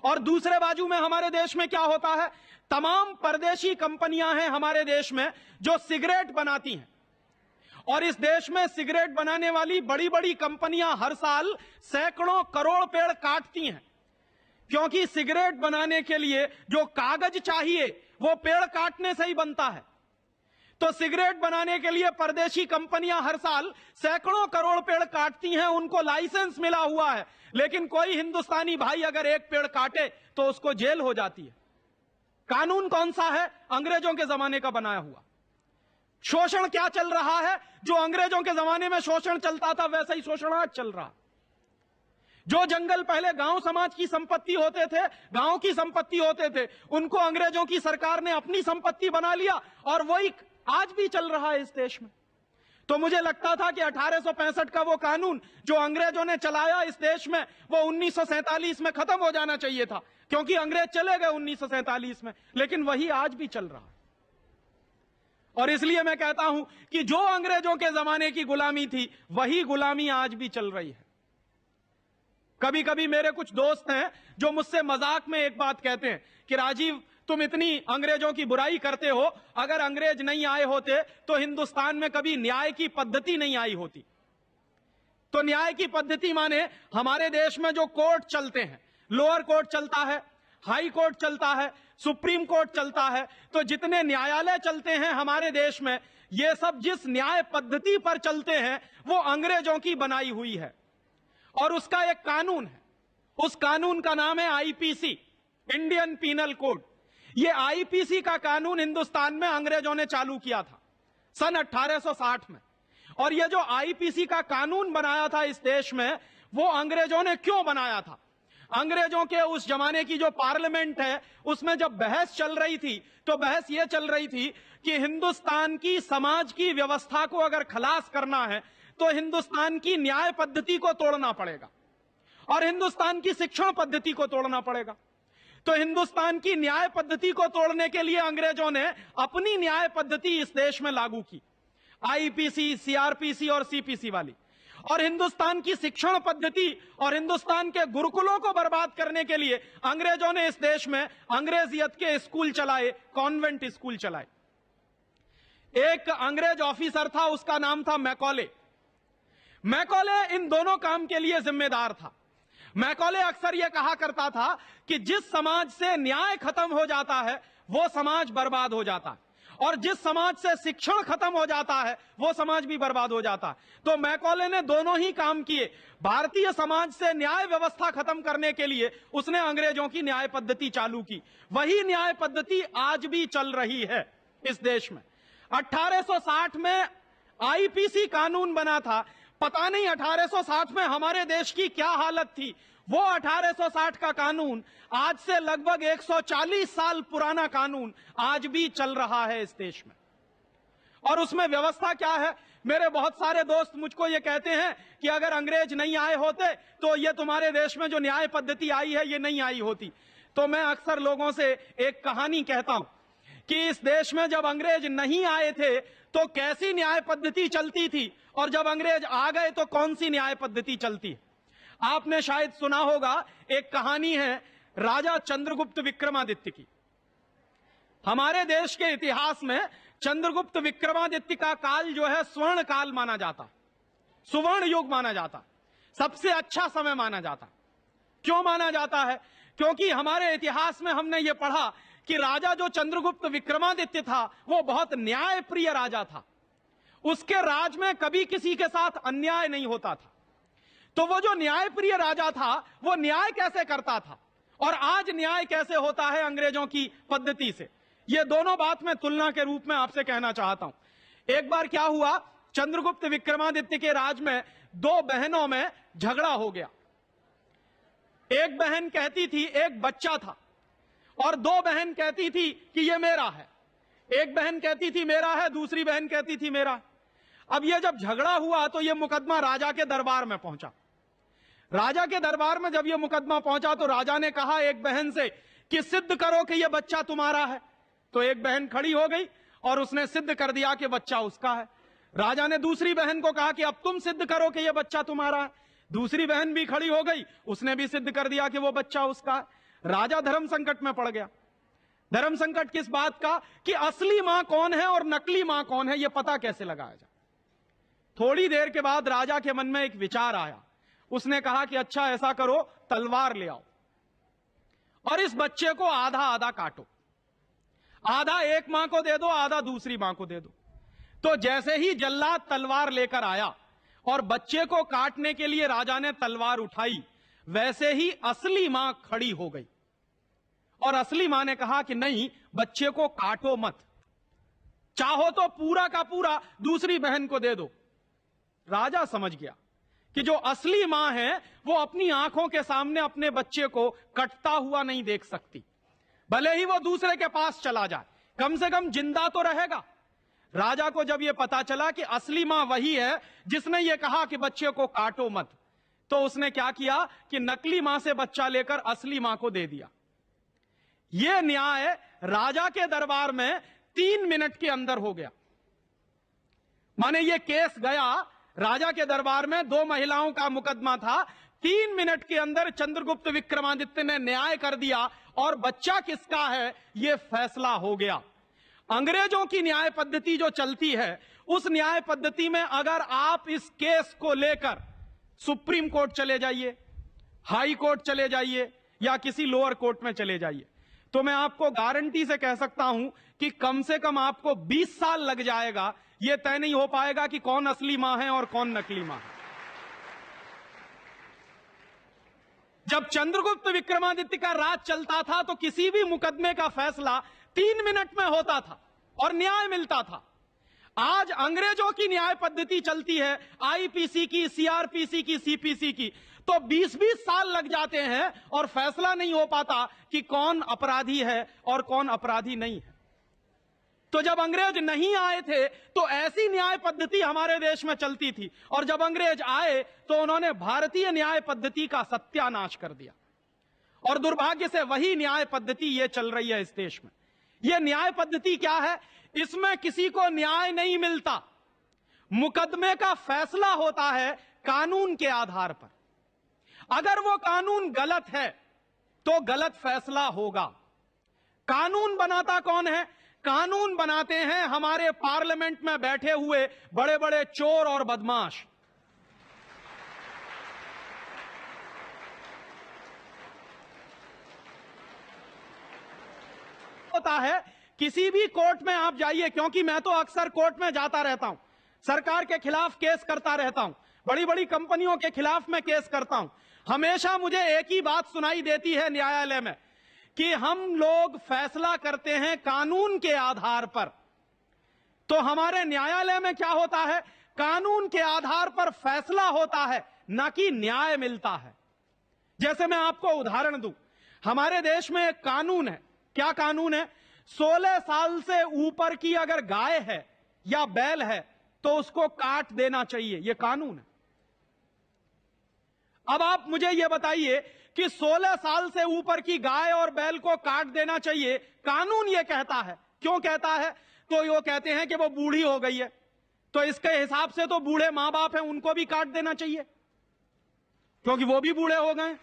और दूसरे बाजू में हमारे देश में क्या होता है? तमाम परदेशी कंपनियां हैं हमारे देश में जो सिगरेट बनाती हैं, और इस देश में सिगरेट बनाने वाली बड़ी बड़ी कंपनियां हर साल सैकड़ों करोड़ पेड़ काटती हैं, क्योंकि सिगरेट बनाने के लिए जो कागज चाहिए वो पेड़ काटने से ही बनता है। तो सिगरेट बनाने के लिए परदेशी कंपनियां हर साल सैकड़ों करोड़ पेड़ काटती हैं, उनको लाइसेंस मिला हुआ है, लेकिन कोई हिंदुस्तानी भाई अगर एक पेड़ काटे तो उसको जेल हो जाती है। कानून कौन सा है? अंग्रेजों के जमाने का बनाया हुआ। शोषण क्या चल रहा है? जो अंग्रेजों के जमाने में शोषण चलता था वैसा ही शोषण आज चल रहा। जो जंगल पहले गांव समाज की संपत्ति होते थे, गांव की संपत्ति होते थे, उनको अंग्रेजों की सरकार ने अपनी संपत्ति बना लिया, और वही आज भी चल रहा है इस देश में। तो मुझे लगता था कि 1865 का वो कानून जो अंग्रेजों ने चलाया इस देश में, वो 1947 में खत्म हो जाना चाहिए था, क्योंकि अंग्रेज चले गए 1947 में, लेकिन वही आज भी चल रहा है। और इसलिए मैं कहता हूं कि जो अंग्रेजों के जमाने की गुलामी थी, वही गुलामी आज भी चल रही है। कभी कभी मेरे कुछ दोस्त हैं जो मुझसे मजाक में एक बात कहते हैं कि राजीव, तुम इतनी अंग्रेजों की बुराई करते हो, अगर अंग्रेज नहीं आए होते तो हिंदुस्तान में कभी न्याय की पद्धति नहीं आई होती। तो न्याय की पद्धति माने हमारे देश में जो कोर्ट चलते हैं, लोअर कोर्ट चलता है, हाई कोर्ट चलता है, सुप्रीम कोर्ट चलता है, तो जितने न्यायालय चलते हैं हमारे देश में, ये सब जिस न्याय पद्धति पर चलते हैं वो अंग्रेजों की बनाई हुई है, और उसका एक कानून है। उस कानून का नाम है आईपीसी, इंडियन पीनल कोड। ये आईपीसी का कानून हिंदुस्तान में अंग्रेजों ने चालू किया था सन 1860 में। और ये जो आईपीसी का कानून बनाया था इस देश में, वो अंग्रेजों ने क्यों बनाया था? अंग्रेजों के उस जमाने की जो पार्लियामेंट है, उसमें जब बहस चल रही थी, तो बहस ये चल रही थी कि हिंदुस्तान की समाज की व्यवस्था को अगर खलास करना है तो हिंदुस्तान की न्याय पद्धति को तोड़ना पड़ेगा, और हिंदुस्तान की शिक्षण पद्धति को तोड़ना पड़ेगा। तो हिंदुस्तान की न्याय पद्धति को तोड़ने के लिए अंग्रेजों ने अपनी न्याय पद्धति इस देश में लागू की, आईपीसी, सीआरपीसी और सीपीसी वाली। और हिंदुस्तान की शिक्षण पद्धति और हिंदुस्तान के गुरुकुलों को बर्बाद करने के लिए अंग्रेजों ने इस देश में अंग्रेजियत के स्कूल चलाए, कॉन्वेंट स्कूल चलाए। एक अंग्रेज ऑफिसर था, उसका नाम था मैकॉले। मैकॉले इन दोनों काम के लिए जिम्मेदार था। मैकॉले अक्सर यह कहा करता था कि जिस समाज से न्याय खत्म हो जाता है वो समाज बर्बाद हो जाता है, और जिस समाज से शिक्षण खत्म हो जाता है वो समाज भी बर्बाद हो जाता है। तो मैकॉले ने दोनों ही काम किए। भारतीय समाज से न्याय व्यवस्था खत्म करने के लिए उसने अंग्रेजों की न्याय पद्धति चालू की। वही न्याय पद्धति आज भी चल रही है इस देश में। 1860 में आईपीसी कानून बना था। पता नहीं 1860 में हमारे देश की क्या हालत थी। वो 1860 का कानून, आज से लगभग 140 साल पुराना कानून आज भी चल रहा है इस देश में। और उसमें व्यवस्था क्या है? मेरे बहुत सारे दोस्त मुझको ये कहते हैं कि अगर अंग्रेज नहीं आए होते तो ये तुम्हारे देश में जो न्याय पद्धति आई है ये नहीं आई होती। तो मैं अक्सर लोगों से एक कहानी कहता हूं कि इस देश में जब अंग्रेज नहीं आए थे तो कैसी न्याय पद्धति चलती थी, और जब अंग्रेज आ गए तो कौन सी न्याय पद्धति चलती है। आपने शायद सुना होगा, एक कहानी है राजा चंद्रगुप्त विक्रमादित्य की। हमारे देश के इतिहास में चंद्रगुप्त विक्रमादित्य का काल जो है स्वर्ण काल माना जाता, सुवर्ण युग माना जाता, सबसे अच्छा समय माना जाता। क्यों माना जाता है? क्योंकि हमारे इतिहास में हमने ये पढ़ा कि राजा जो चंद्रगुप्त विक्रमादित्य था वो बहुत न्यायप्रिय राजा था। उसके राज में कभी किसी के साथ अन्याय नहीं होता था। तो वो जो न्यायप्रिय राजा था वो न्याय कैसे करता था और आज न्याय कैसे होता है अंग्रेजों की पद्धति से, ये दोनों बात मैं तुलना के रूप में आपसे कहना चाहता हूं। एक बार क्या हुआ, चंद्रगुप्त विक्रमादित्य के राज में दो बहनों में झगड़ा हो गया। एक बहन कहती थी, एक बच्चा था, और दो बहन कहती थी कि ये मेरा है। एक बहन कहती थी मेरा है, दूसरी बहन कहती थी मेरा है। अब ये जब झगड़ा हुआ तो ये मुकदमा राजा के दरबार में पहुंचा। राजा के दरबार में जब ये मुकदमा पहुंचा तो राजा ने कहा एक बहन से कि सिद्ध करो कि ये बच्चा तुम्हारा है। तो एक बहन खड़ी हो गई और उसने सिद्ध कर दिया कि बच्चा उसका है। राजा ने दूसरी बहन को कहा कि अब तुम सिद्ध करो कि यह बच्चा तुम्हारा है। दूसरी बहन भी खड़ी हो गई, उसने भी सिद्ध कर दिया कि वो बच्चा उसका है। राजा धर्म संकट में पड़ गया। धर्म संकट किस बात का कि असली मां कौन है और नकली मां कौन है, यह पता कैसे लगाया जाए। थोड़ी देर के बाद राजा के मन में एक विचार आया। उसने कहा कि अच्छा ऐसा करो, तलवार ले आओ और इस बच्चे को आधा आधा काटो, आधा एक मां को दे दो, आधा दूसरी मां को दे दो। तो जैसे ही जल्लाद तलवार लेकर आया और बच्चे को काटने के लिए राजा ने तलवार उठाई, वैसे ही असली मां खड़ी हो गई और असली मां ने कहा कि नहीं, बच्चे को काटो मत, चाहो तो पूरा का पूरा दूसरी बहन को दे दो। राजा समझ गया कि जो असली मां है वो अपनी आंखों के सामने अपने बच्चे को कटता हुआ नहीं देख सकती, भले ही वो दूसरे के पास चला जाए, कम से कम जिंदा तो रहेगा। राजा को जब यह पता चला कि असली मां वही है जिसने ये कहा कि बच्चे को काटो मत, तो उसने क्या किया कि नकली मां से बच्चा लेकर असली मां को दे दिया। यह न्याय राजा के दरबार में 3 मिनट के अंदर हो गया। माने यह केस गया राजा के दरबार में, 2 महिलाओं का मुकदमा था, 3 मिनट के अंदर चंद्रगुप्त विक्रमादित्य ने न्याय कर दिया और बच्चा किसका है यह फैसला हो गया। अंग्रेजों की न्याय पद्धति जो चलती है, उस न्याय पद्धति में अगर आप इस केस को लेकर सुप्रीम कोर्ट चले जाइए, हाई कोर्ट चले जाइए या किसी लोअर कोर्ट में चले जाइए, तो मैं आपको गारंटी से कह सकता हूं कि कम से कम आपको 20 साल लग जाएगा। यह तय नहीं हो पाएगा कि कौन असली मां है और कौन नकली मां है। जब चंद्रगुप्त विक्रमादित्य का राज चलता था तो किसी भी मुकदमे का फैसला 3 मिनट में होता था और न्याय मिलता था। आज अंग्रेजों की न्याय पद्धति चलती है, आईपीसी की, सीआरपीसी की, सीपीसी की, तो 20-20 साल लग जाते हैं और फैसला नहीं हो पाता कि कौन अपराधी है और कौन अपराधी नहीं है। तो जब अंग्रेज नहीं आए थे तो ऐसी न्याय पद्धति हमारे देश में चलती थी, और जब अंग्रेज आए तो उन्होंने भारतीय न्याय पद्धति का सत्यानाश कर दिया, और दुर्भाग्य से वही न्याय पद्धति ये चल रही है इस देश में। यह न्याय पद्धति क्या है? इसमें किसी को न्याय नहीं मिलता, मुकदमे का फैसला होता है कानून के आधार पर। अगर वो कानून गलत है तो गलत फैसला होगा। कानून बनाता कौन है? कानून बनाते हैं हमारे पार्लियामेंट में बैठे हुए बड़े बड़े चोर और बदमाश। होता है किसी भी कोर्ट में आप जाइए, क्योंकि मैं तो अक्सर कोर्ट में जाता रहता हूं, सरकार के खिलाफ केस करता रहता हूं, बड़ी बड़ी कंपनियों के खिलाफ मैं केस करता हूं। हमेशा मुझे एक ही बात सुनाई देती है न्यायालय में कि हम लोग फैसला करते हैं कानून के आधार पर। तो हमारे न्यायालय में क्या होता है? कानून के आधार पर फैसला होता है, ना कि न्याय मिलता है। जैसे मैं आपको उदाहरण दूं, हमारे देश में एक कानून है। क्या कानून है? 16 साल से ऊपर की अगर गाय है या बैल है तो उसको काट देना चाहिए, यह कानून है। अब आप मुझे यह बताइए कि 16 साल से ऊपर की गाय और बैल को काट देना चाहिए, कानून यह कहता है। क्यों कहता है? तो वो कहते हैं कि वो बूढ़ी हो गई है, तो इसके हिसाब से तो बूढ़े मां बाप हैं, उनको भी काट देना चाहिए क्योंकि वो भी बूढ़े हो गए।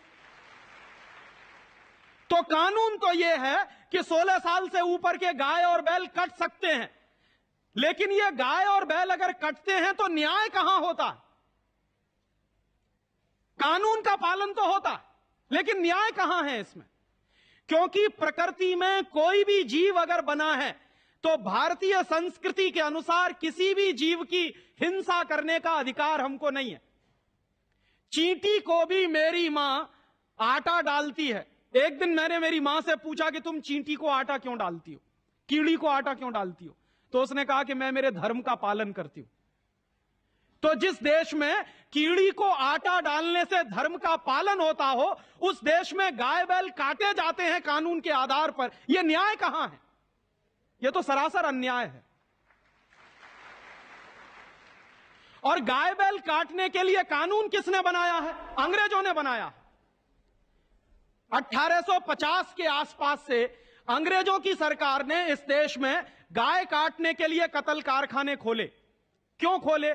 तो कानून तो यह है कि 16 साल से ऊपर के गाय और बैल कट सकते हैं, लेकिन ये गाय और बैल अगर कटते हैं तो न्याय कहां होता है? कानून का पालन तो होता है, लेकिन न्याय कहां है इसमें? क्योंकि प्रकृति में कोई भी जीव अगर बना है तो भारतीय संस्कृति के अनुसार किसी भी जीव की हिंसा करने का अधिकार हमको नहीं है। चींटी को भी मेरी मां आटा डालती है। एक दिन मैंने मेरी मां से पूछा कि तुम चींटी को आटा क्यों डालती हो, कीड़ी को आटा क्यों डालती हो? तो उसने कहा कि मैं मेरे धर्म का पालन करती हूं। तो जिस देश में कीड़ी को आटा डालने से धर्म का पालन होता हो, उस देश में गाय बैल काटे जाते हैं कानून के आधार पर। यह न्याय कहां है? यह तो सरासर अन्याय है। और गाय बैल काटने के लिए कानून किसने बनाया है? अंग्रेजों ने बनाया है। 1850 के आसपास से अंग्रेजों की सरकार ने इस देश में गाय काटने के लिए कत्ल कारखाने खोले। क्यों खोले?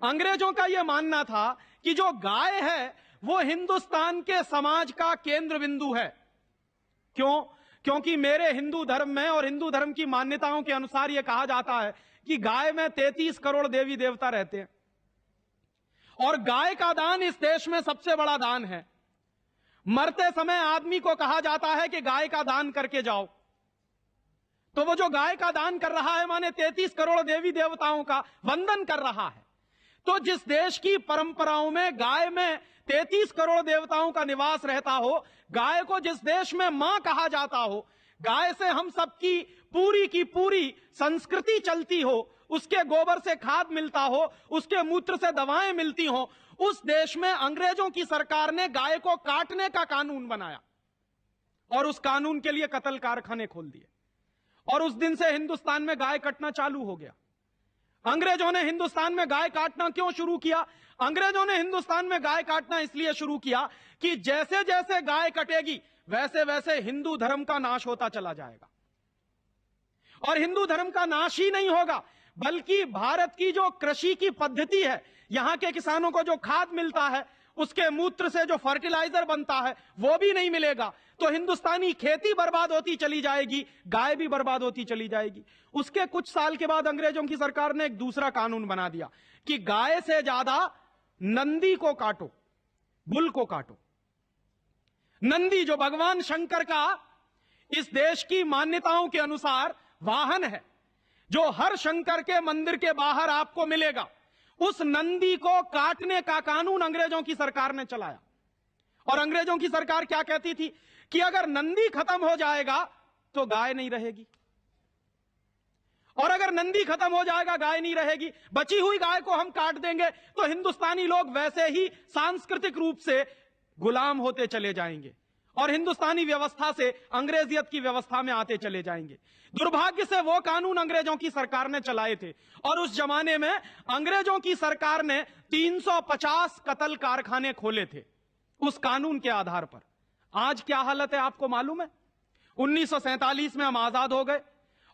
अंग्रेजों का यह मानना था कि जो गाय है वो हिंदुस्तान के समाज का केंद्र बिंदु है। क्यों? क्योंकि मेरे हिंदू धर्म में और हिंदू धर्म की मान्यताओं के अनुसार यह कहा जाता है कि गाय में 33 करोड़ देवी देवता रहते हैं और गाय का दान इस देश में सबसे बड़ा दान है। मरते समय आदमी को कहा जाता है कि गाय का दान करके जाओ, तो वो जो गाय का दान कर रहा है माने 33 करोड़ देवी देवताओं का वंदन कर रहा है। तो जिस देश की परंपराओं में गाय में 33 करोड़ देवताओं का निवास रहता हो, गाय को जिस देश में मां कहा जाता हो, गाय से हम सबकी पूरी की पूरी संस्कृति चलती हो, उसके गोबर से खाद मिलता हो, उसके मूत्र से दवाएं मिलती हो, उस देश में अंग्रेजों की सरकार ने गाय को काटने का कानून बनाया और उस कानून के लिए कत्ल कारखाने खोल दिए। और उस दिन से हिंदुस्तान में गाय कटना चालू हो गया। अंग्रेजों ने हिंदुस्तान में गाय काटना क्यों शुरू किया? अंग्रेजों ने हिंदुस्तान में गाय काटना इसलिए शुरू किया कि जैसे जैसे गाय कटेगी वैसे वैसे हिंदू धर्म का नाश होता चला जाएगा। और हिंदू धर्म का नाश ही नहीं होगा, बल्कि भारत की जो कृषि की पद्धति है, यहां के किसानों को जो खाद मिलता है, उसके मूत्र से जो फर्टिलाइजर बनता है, वो भी नहीं मिलेगा। तो हिंदुस्तानी खेती बर्बाद होती चली जाएगी, गाय भी बर्बाद होती चली जाएगी। उसके कुछ साल के बाद अंग्रेजों की सरकार ने एक दूसरा कानून बना दिया कि गाय से ज्यादा नंदी को काटो, बुल को काटो। नंदी जो भगवान शंकर का इस देश की मान्यताओं के अनुसार वाहन है, जो हर शंकर के मंदिर के बाहर आपको मिलेगा, उस नंदी को काटने का कानून अंग्रेजों की सरकार ने चलाया। और अंग्रेजों की सरकार क्या कहती थी कि अगर नंदी खत्म हो जाएगा तो गाय नहीं रहेगी, और अगर नंदी खत्म हो जाएगा गाय नहीं रहेगी, बची हुई गाय को हम काट देंगे तो हिंदुस्तानी लोग वैसे ही सांस्कृतिक रूप से गुलाम होते चले जाएंगे और हिंदुस्तानी व्यवस्था से अंग्रेजियत की व्यवस्था में आते चले जाएंगे। दुर्भाग्य से वो कानून अंग्रेजों की सरकार ने चलाए थे और उस जमाने में अंग्रेजों की सरकार ने 350 कत्ल कारखाने खोले थे उस कानून के आधार पर। आज क्या हालत है आपको मालूम है? 1947 में हम आजाद हो गए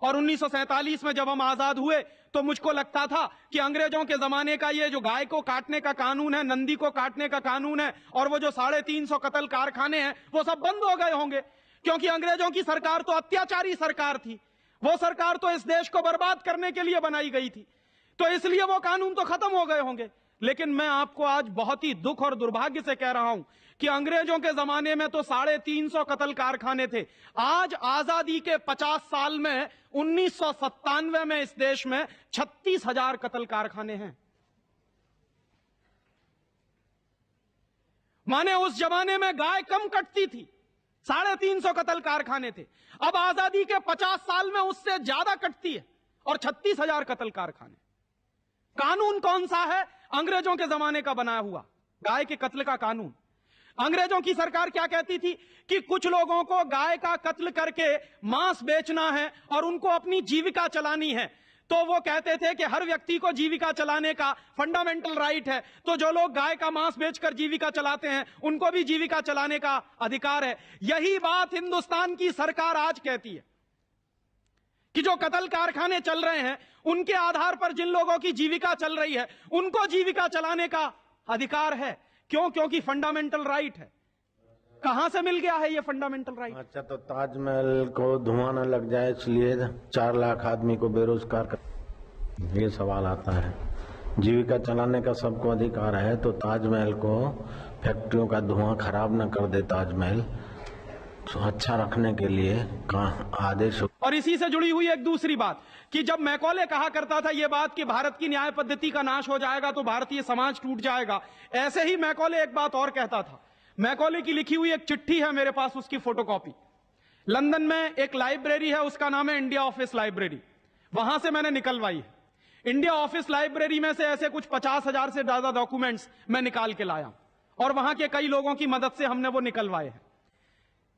और 1947 में जब हम आजाद हुए तो मुझको लगता था कि अंग्रेजों के जमाने का ये जो गाय को काटने का कानून है, नंदी को काटने का कानून है और वो जो 350 कत्ल कारखाने हैं वो सब बंद हो गए होंगे, क्योंकि अंग्रेजों की सरकार तो अत्याचारी सरकार थी। वो सरकार तो इस देश को बर्बाद करने के लिए बनाई गई थी, तो इसलिए वो कानून तो खत्म हो गए होंगे। लेकिन मैं आपको आज बहुत ही दुख और दुर्भाग्य से कह रहा हूं कि अंग्रेजों के जमाने में तो 350 कत्ल कारखाने थे। आज आजादी के 50 साल में 1997 में इस देश में 36,000 कत्ल कारखाने हैं। माने उस जमाने में गाय कम कटती थी, 350 कत्ल कारखाने थे। अब आजादी के 50 साल में उससे ज्यादा कटती है और 36,000 कत्ल कारखाने। कानून कौन सा है? अंग्रेजों के जमाने का बनाया हुआ गाय के कत्ल का कानून। अंग्रेजों की सरकार क्या कहती थी कि कुछ लोगों को गाय का कत्ल करके मांस बेचना है और उनको अपनी जीविका चलानी है। तो वो कहते थे कि हर व्यक्ति को जीविका चलाने का फंडामेंटल राइट है, तो जो लोग गाय का मांस बेचकर जीविका चलाते हैं उनको भी जीविका चलाने का अधिकार है। यही बात हिंदुस्तान की सरकार आज कहती है कि जो कत्ल कारखाने चल रहे हैं उनके आधार पर जिन लोगों की जीविका चल रही है उनको जीविका चलाने का अधिकार है। क्यों? क्योंकि फंडामेंटल राइट है। कहां से मिल गया है ये फंडामेंटल राइट? अच्छा, तो ताजमहल को धुआं न लग जाए इसलिए 4 लाख आदमी को बेरोजगार कर, ये सवाल आता है। जीविका चलाने का सबको अधिकार है, तो ताजमहल को फैक्ट्रियों का धुआं खराब न कर दे ताजमहल, तो अच्छा रखने के लिए आदेश। और इसी से जुड़ी हुई एक दूसरी बात कि जब मैकॉले कहा करता था यह बात कि भारत की न्याय पद्धति का नाश हो जाएगा तो भारतीय समाज टूट जाएगा, ऐसे ही मैकॉले एक बात और कहता था। मैकॉले की लिखी हुई एक चिट्ठी है मेरे पास, उसकी फोटोकॉपी। लंदन में एक लाइब्रेरी है, उसका नाम है इंडिया ऑफिस लाइब्रेरी, वहां से मैंने निकलवाई है। इंडिया ऑफिस लाइब्रेरी में से ऐसे कुछ 50,000 से ज्यादा डॉक्यूमेंट्स मैं निकाल के लाया और वहां के कई लोगों की मदद से हमने वो निकलवाए हैं।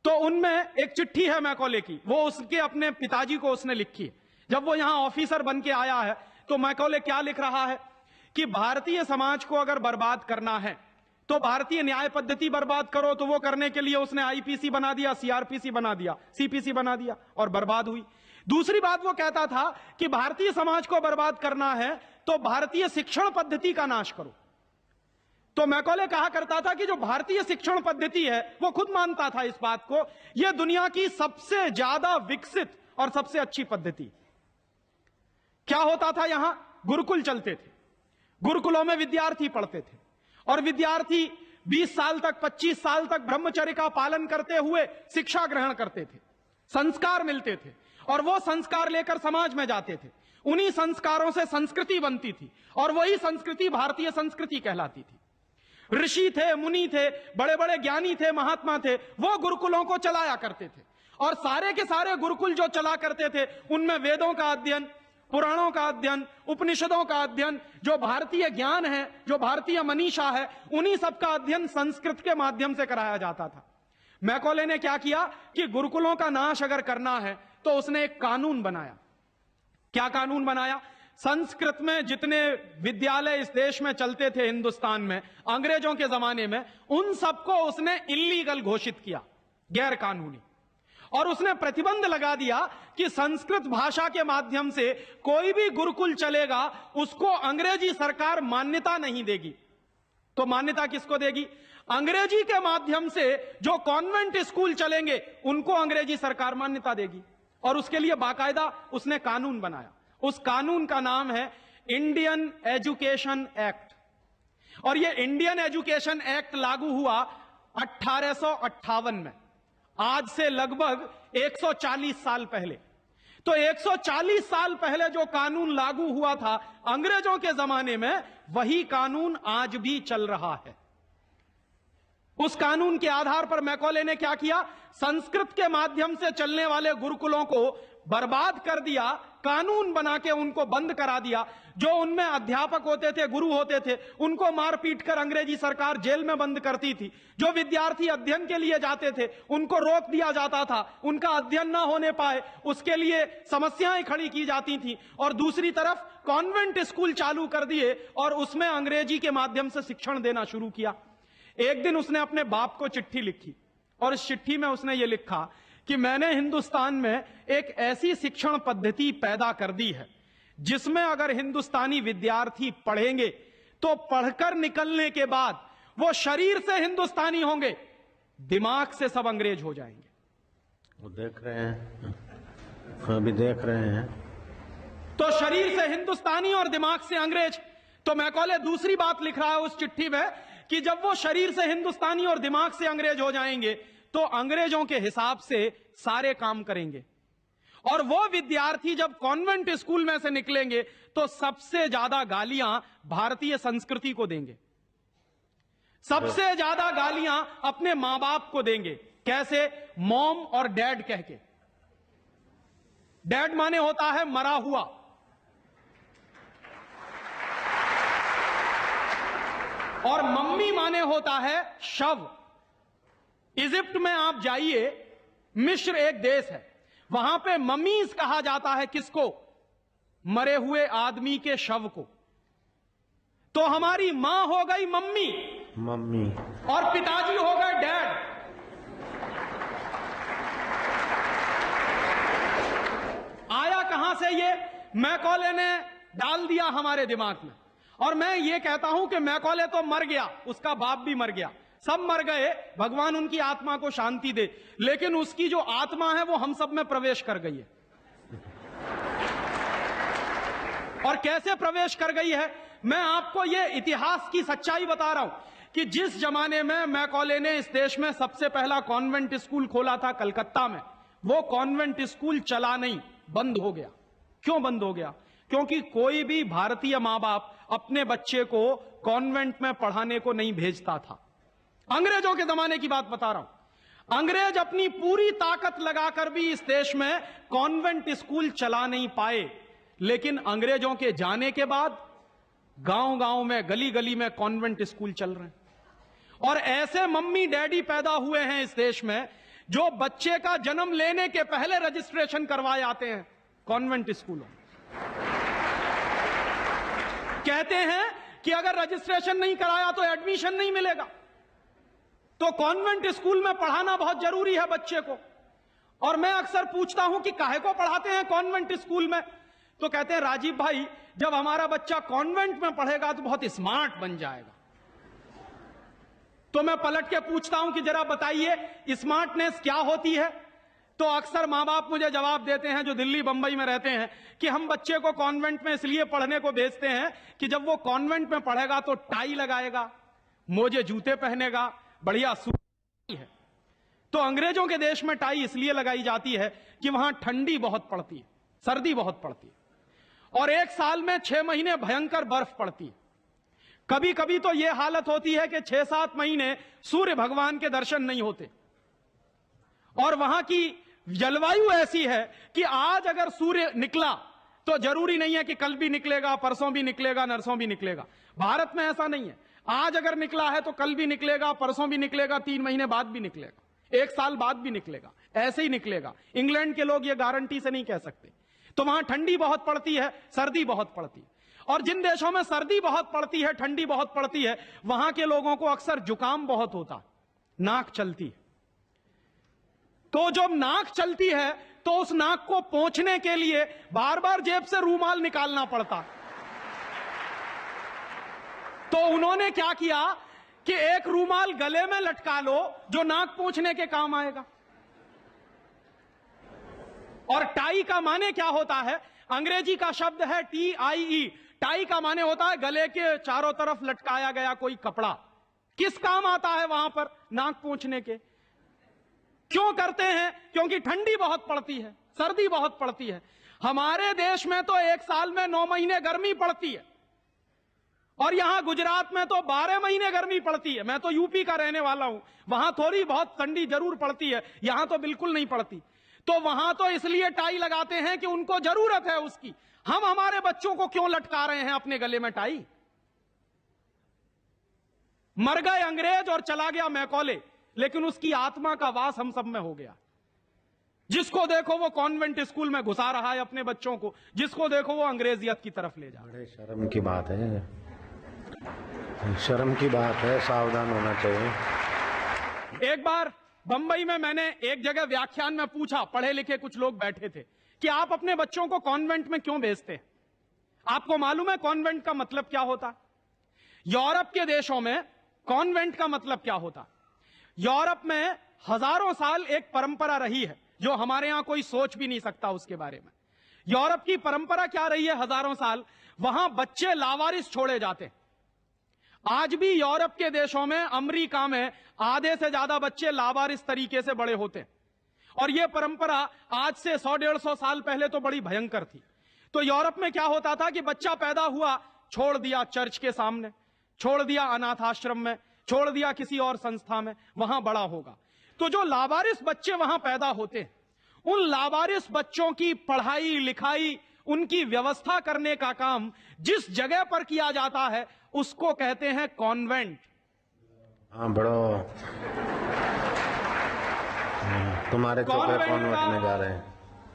तो उनमें एक चिट्ठी है मैकॉले की, वो उसके अपने पिताजी को उसने लिखी है। जब वो यहां ऑफिसर बन के आया है तो मैकॉले क्या लिख रहा है कि भारतीय समाज को अगर बर्बाद करना है तो भारतीय न्याय पद्धति बर्बाद करो। तो वो करने के लिए उसने आईपीसी बना दिया, सीआरपीसी बना दिया, सीपीसी बना दिया और बर्बाद हुई। दूसरी बात वो कहता था कि भारतीय समाज को बर्बाद करना है तो भारतीय शिक्षण पद्धति का नाश करो। तो मैकॉले कहा करता था कि जो भारतीय शिक्षण पद्धति है, वो खुद मानता था इस बात को, यह दुनिया की सबसे ज्यादा विकसित और सबसे अच्छी पद्धति। क्या होता था? यहां गुरुकुल चलते थे, गुरुकुलों में विद्यार्थी पढ़ते थे और विद्यार्थी 20 साल तक, 25 साल तक ब्रह्मचर्य का पालन करते हुए शिक्षा ग्रहण करते थे, संस्कार मिलते थे और वो संस्कार लेकर समाज में जाते थे। उन्हीं संस्कारों से संस्कृति बनती थी और वही संस्कृति भारतीय संस्कृति कहलाती थी। ऋषि थे, मुनि थे, बड़े बड़े ज्ञानी थे, महात्मा थे, वो गुरुकुलों को चलाया करते थे और सारे के सारे गुरुकुल जो चला करते थे उनमें वेदों का अध्ययन, पुराणों का अध्ययन, उपनिषदों का अध्ययन, जो भारतीय ज्ञान है, जो भारतीय मनीषा है, उन्हीं सब का अध्ययन संस्कृत के माध्यम से कराया जाता था। मैकॉले ने क्या किया कि गुरुकुलों का नाश अगर करना है तो उसने एक कानून बनाया। क्या कानून बनाया? संस्कृत में जितने विद्यालय इस देश में चलते थे हिंदुस्तान में अंग्रेजों के जमाने में, उन सबको उसने इल्लीगल घोषित किया, गैर कानूनी। और उसने प्रतिबंध लगा दिया कि संस्कृत भाषा के माध्यम से कोई भी गुरुकुल चलेगा उसको अंग्रेजी सरकार मान्यता नहीं देगी। तो मान्यता किसको देगी? अंग्रेजी के माध्यम से जो कॉन्वेंट स्कूल चलेंगे उनको अंग्रेजी सरकार मान्यता देगी। और उसके लिए बाकायदा उसने कानून बनाया। उस कानून का नाम है इंडियन एजुकेशन एक्ट। और यह इंडियन एजुकेशन एक्ट लागू हुआ 1858 में, आज से लगभग 140 साल पहले। तो 140 साल पहले जो कानून लागू हुआ था अंग्रेजों के जमाने में, वही कानून आज भी चल रहा है। उस कानून के आधार पर मैकॉले ने क्या किया? संस्कृत के माध्यम से चलने वाले गुरुकुलों को बर्बाद कर दिया, कानून बना के उनको बंद करा दिया। जो उनमें अध्यापक होते थे, गुरु होते थे, उनको मार पीट कर अंग्रेजी सरकार जेल में बंद करती थी। जो विद्यार्थी अध्ययन के लिए जाते थे उनको रोक दिया जाता था, उनका अध्ययन ना होने पाए उसके लिए समस्याएं खड़ी की जाती थी। और दूसरी तरफ कॉन्वेंट स्कूल चालू कर दिए और उसमें अंग्रेजी के माध्यम से शिक्षण देना शुरू किया। एक दिन उसने अपने बाप को चिट्ठी लिखी और इस चिट्ठी में उसने ये लिखा कि मैंने हिंदुस्तान में एक ऐसी शिक्षण पद्धति पैदा कर दी है जिसमें अगर हिंदुस्तानी विद्यार्थी पढ़ेंगे तो पढ़कर निकलने के बाद वो शरीर से हिंदुस्तानी होंगे, दिमाग से सब अंग्रेज हो जाएंगे। वो देख रहे हैं, अभी देख रहे हैं। तो शरीर से हिंदुस्तानी और दिमाग से अंग्रेज। तो मैकॉले दूसरी बात लिख रहा है उस चिट्ठी में कि जब वो शरीर से हिंदुस्तानी और दिमाग से अंग्रेज हो जाएंगे तो अंग्रेजों के हिसाब से सारे काम करेंगे। और वो विद्यार्थी जब कॉन्वेंट स्कूल में से निकलेंगे तो सबसे ज्यादा गालियां भारतीय संस्कृति को देंगे, सबसे ज्यादा गालियां अपने मां बाप को देंगे। कैसे? मॉम और डैड कह के। डैड माने होता है मरा हुआ, और मम्मी माने होता है शव। इजिप्ट में आप जाइए, मिस्र एक देश है, वहां पे ममीज कहा जाता है किसको? मरे हुए आदमी के शव को। तो हमारी मां हो गई मम्मी, मम्मी, और पिताजी हो गए डैड। आया कहां से ये? मैकॉले ने डाल दिया हमारे दिमाग में। और मैं ये कहता हूं कि मैकॉले तो मर गया, उसका बाप भी मर गया, सब मर गए, भगवान उनकी आत्मा को शांति दे, लेकिन उसकी जो आत्मा है वो हम सब में प्रवेश कर गई है। और कैसे प्रवेश कर गई है? मैं आपको ये इतिहास की सच्चाई बता रहा हूं कि जिस जमाने में मैकॉले ने इस देश में सबसे पहला कॉन्वेंट स्कूल खोला था कलकत्ता में, वो कॉन्वेंट स्कूल चला नहीं, बंद हो गया। क्यों बंद हो गया? क्योंकि कोई भी भारतीय मां बाप अपने बच्चे को कॉन्वेंट में पढ़ाने को नहीं भेजता था। अंग्रेजों के जमाने की बात बता रहा हूं। अंग्रेज अपनी पूरी ताकत लगाकर भी इस देश में कॉन्वेंट स्कूल चला नहीं पाए, लेकिन अंग्रेजों के जाने के बाद गांव गांव में, गली गली में कॉन्वेंट स्कूल चल रहे हैं। और ऐसे मम्मी डैडी पैदा हुए हैं इस देश में जो बच्चे का जन्म लेने के पहले रजिस्ट्रेशन करवाए आते हैं कॉन्वेंट स्कूलों। कहते हैं कि अगर रजिस्ट्रेशन नहीं कराया तो एडमिशन नहीं मिलेगा। तो कॉन्वेंट स्कूल में पढ़ाना बहुत जरूरी है बच्चे को। और मैं अक्सर पूछता हूं कि काहे को पढ़ाते हैं कॉन्वेंट स्कूल में? तो कहते हैं राजीव भाई, जब हमारा बच्चा कॉन्वेंट में पढ़ेगा तो बहुत स्मार्ट बन जाएगा। तो मैं पलट के पूछता हूं कि जरा बताइए स्मार्टनेस क्या होती है? तो अक्सर मां बाप मुझे जवाब देते हैं जो दिल्ली बंबई में रहते हैं कि हम बच्चे को कॉन्वेंट में इसलिए पढ़ने को भेजते हैं कि जब वो कॉन्वेंट में पढ़ेगा तो टाई लगाएगा, मोजे जूते पहनेगा, बढ़िया सूट है। तो अंग्रेजों के देश में टाई इसलिए लगाई जाती है कि वहां ठंडी बहुत पड़ती है, सर्दी बहुत पड़ती है, और एक साल में 6 महीने भयंकर बर्फ पड़ती है। कभी कभी तो यह हालत होती है कि 6-7 महीने सूर्य भगवान के दर्शन नहीं होते। और वहां की जलवायु ऐसी है कि आज अगर सूर्य निकला तो जरूरी नहीं है कि कल भी निकलेगा, परसों भी निकलेगा, नरसों भी निकलेगा। भारत में ऐसा नहीं है। आज अगर निकला है तो कल भी निकलेगा, परसों भी निकलेगा, 3 महीने बाद भी निकलेगा, 1 साल बाद भी निकलेगा, ऐसे ही निकलेगा। इंग्लैंड के लोग ये गारंटी से नहीं कह सकते। तो वहां ठंडी बहुत पड़ती है, सर्दी बहुत पड़ती है। और जिन देशों में सर्दी बहुत पड़ती है, ठंडी बहुत पड़ती है, वहां के लोगों को अक्सर जुकाम बहुत होता है, नाक चलती है। तो जब नाक चलती है तो उस नाक को पोंछने के लिए बार बार जेब से रूमाल निकालना पड़ता। तो उन्होंने क्या किया कि एक रूमाल गले में लटका लो जो नाक पोंछने के काम आएगा। और टाई का माने क्या होता है? अंग्रेजी का शब्द है TIE। टाई का माने होता है गले के चारों तरफ लटकाया गया कोई कपड़ा। किस काम आता है वहां पर? नाक पोंछने के। क्यों करते हैं? क्योंकि ठंडी बहुत पड़ती है, सर्दी बहुत पड़ती है। हमारे देश में तो 1 साल में 9 महीने गर्मी पड़ती है, और यहां गुजरात में तो 12 महीने गर्मी पड़ती है। मैं तो यूपी का रहने वाला हूं, वहां थोड़ी बहुत ठंडी जरूर पड़ती है, यहां तो बिल्कुल नहीं पड़ती। तो वहां तो इसलिए टाई लगाते हैं कि उनको जरूरत है उसकी। हम हमारे बच्चों को क्यों लटका रहे हैं अपने गले में टाई? मर गए अंग्रेज और चला गया मैकॉले, लेकिन उसकी आत्मा का वास हम सब में हो गया। जिसको देखो वो कॉन्वेंट स्कूल में घुसा रहा है अपने बच्चों को, जिसको देखो वो अंग्रेजियत की तरफ ले जा रहा है। बड़े शर्म की बात है, शर्म की बात है, सावधान होना चाहिए। एक बार बंबई में मैंने एक जगह व्याख्यान में पूछा, पढ़े लिखे कुछ लोग बैठे थे, कि आप अपने बच्चों को कॉन्वेंट में क्यों भेजते हैं? आपको मालूम है कॉन्वेंट का मतलब क्या होता? यूरोप के देशों में कॉन्वेंट का मतलब क्या होता? यूरोप में हजारों साल एक परंपरा रही है जो हमारे यहां कोई सोच भी नहीं सकता उसके बारे में। यूरोप की परंपरा क्या रही है हजारों साल? वहां बच्चे लावारिस छोड़े जाते हैं। आज भी यूरोप के देशों में, अमेरिका में आधे से ज्यादा बच्चे लावारिस तरीके से बड़े होते हैं। और यह परंपरा आज से 100-150 साल पहले तो बड़ी भयंकर थी। तो यूरोप में क्या होता था कि बच्चा पैदा हुआ, छोड़ दिया चर्च के सामने, छोड़ दिया अनाथ आश्रम में, छोड़ दिया किसी और संस्था में, वहां बड़ा होगा। तो जो लावारिस बच्चे वहां पैदा होते हैं, उन लावारिस बच्चों की पढ़ाई लिखाई, उनकी व्यवस्था करने का काम जिस जगह पर किया जाता है उसको कहते हैं कॉन्वेंट। हाँ, बड़ो तुम्हारे छोटे कॉन्वेंट कॉन्वेंट में जा रहे हैं।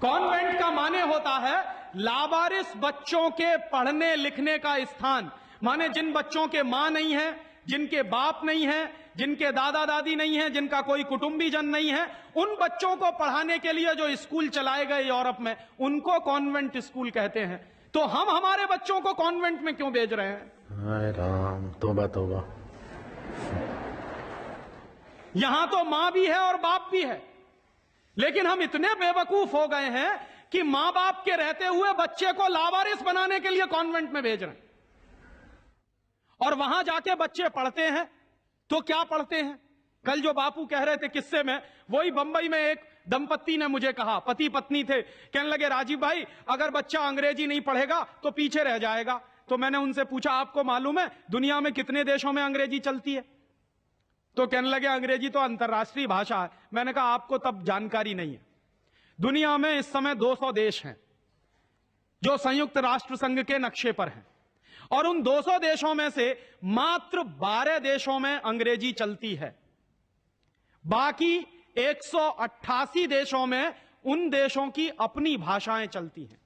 कॉन्वेंट का माने होता है लावारिस बच्चों के पढ़ने लिखने का स्थान। माने जिन बच्चों के मां नहीं है, जिनके बाप नहीं है, जिनके दादा दादी नहीं है, जिनका कोई कुटुंबीजन नहीं है, उन बच्चों को पढ़ाने के लिए जो स्कूल चलाए गए यूरोप में, उनको कॉन्वेंट स्कूल कहते हैं। तो हम हमारे बच्चों को कॉन्वेंट में क्यों भेज रहे हैं? हाय राम, तौबा तौबा। यहां तो मां भी है और बाप भी है, लेकिन हम इतने बेवकूफ हो गए हैं कि मां बाप के रहते हुए बच्चे को लावारिस बनाने के लिए कॉन्वेंट में भेज रहे हैं। और वहां जाके बच्चे पढ़ते हैं तो क्या पढ़ते हैं? कल जो बापू कह रहे थे किस्से में, वही बंबई में एक दंपत्ति ने मुझे कहा, पति पत्नी थे, कहने लगे राजीव भाई अगर बच्चा अंग्रेजी नहीं पढ़ेगा तो पीछे रह जाएगा। तो मैंने उनसे पूछा आपको मालूम है दुनिया में कितने देशों में अंग्रेजी चलती है? तो कहने लगे अंग्रेजी तो अंतर्राष्ट्रीय भाषा है। मैंने कहा आपको तब जानकारी नहीं है। दुनिया में इस समय 200 देश हैं जो संयुक्त राष्ट्र संघ के नक्शे पर हैं, और उन 200 देशों में से मात्र 12 देशों में अंग्रेजी चलती है। बाकी 188 देशों में उन देशों की अपनी भाषाएं चलती हैं।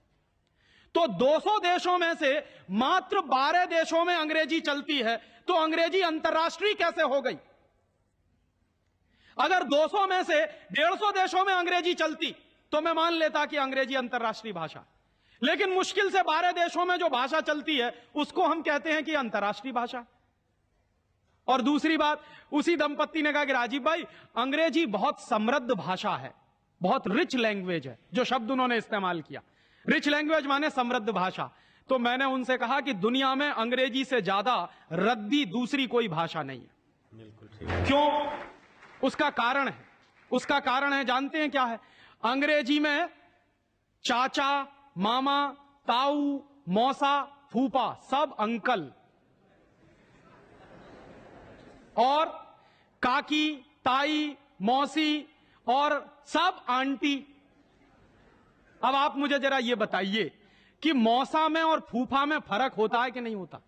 तो 200 देशों में से मात्र 12 देशों में अंग्रेजी चलती है, तो अंग्रेजी अंतर्राष्ट्रीय कैसे हो गई? अगर 200 में से 150 देशों में अंग्रेजी चलती तो मैं मान लेता कि अंग्रेजी अंतर्राष्ट्रीय भाषा, लेकिन मुश्किल से 12 देशों में जो भाषा चलती है उसको हम कहते हैं कि अंतर्राष्ट्रीय भाषा। और दूसरी बात, उसी दंपत्ति ने कहा कि राजीव भाई अंग्रेजी बहुत समृद्ध भाषा है, बहुत रिच लैंग्वेज है। जो शब्द उन्होंने इस्तेमाल किया, रिच लैंग्वेज माने समृद्ध भाषा। तो मैंने उनसे कहा कि दुनिया में अंग्रेजी से ज्यादा रद्दी दूसरी कोई भाषा नहीं है। बिल्कुल ठीक है। क्यों? उसका कारण है, उसका कारण है जानते हैं क्या है? अंग्रेजी में चाचा, मामा, ताऊ, मौसा, फूफा सब अंकल, और काकी, ताई, मौसी और सब आंटी। अब आप मुझे जरा यह बताइए कि मौसा में और फूफा में फर्क होता है कि नहीं होता?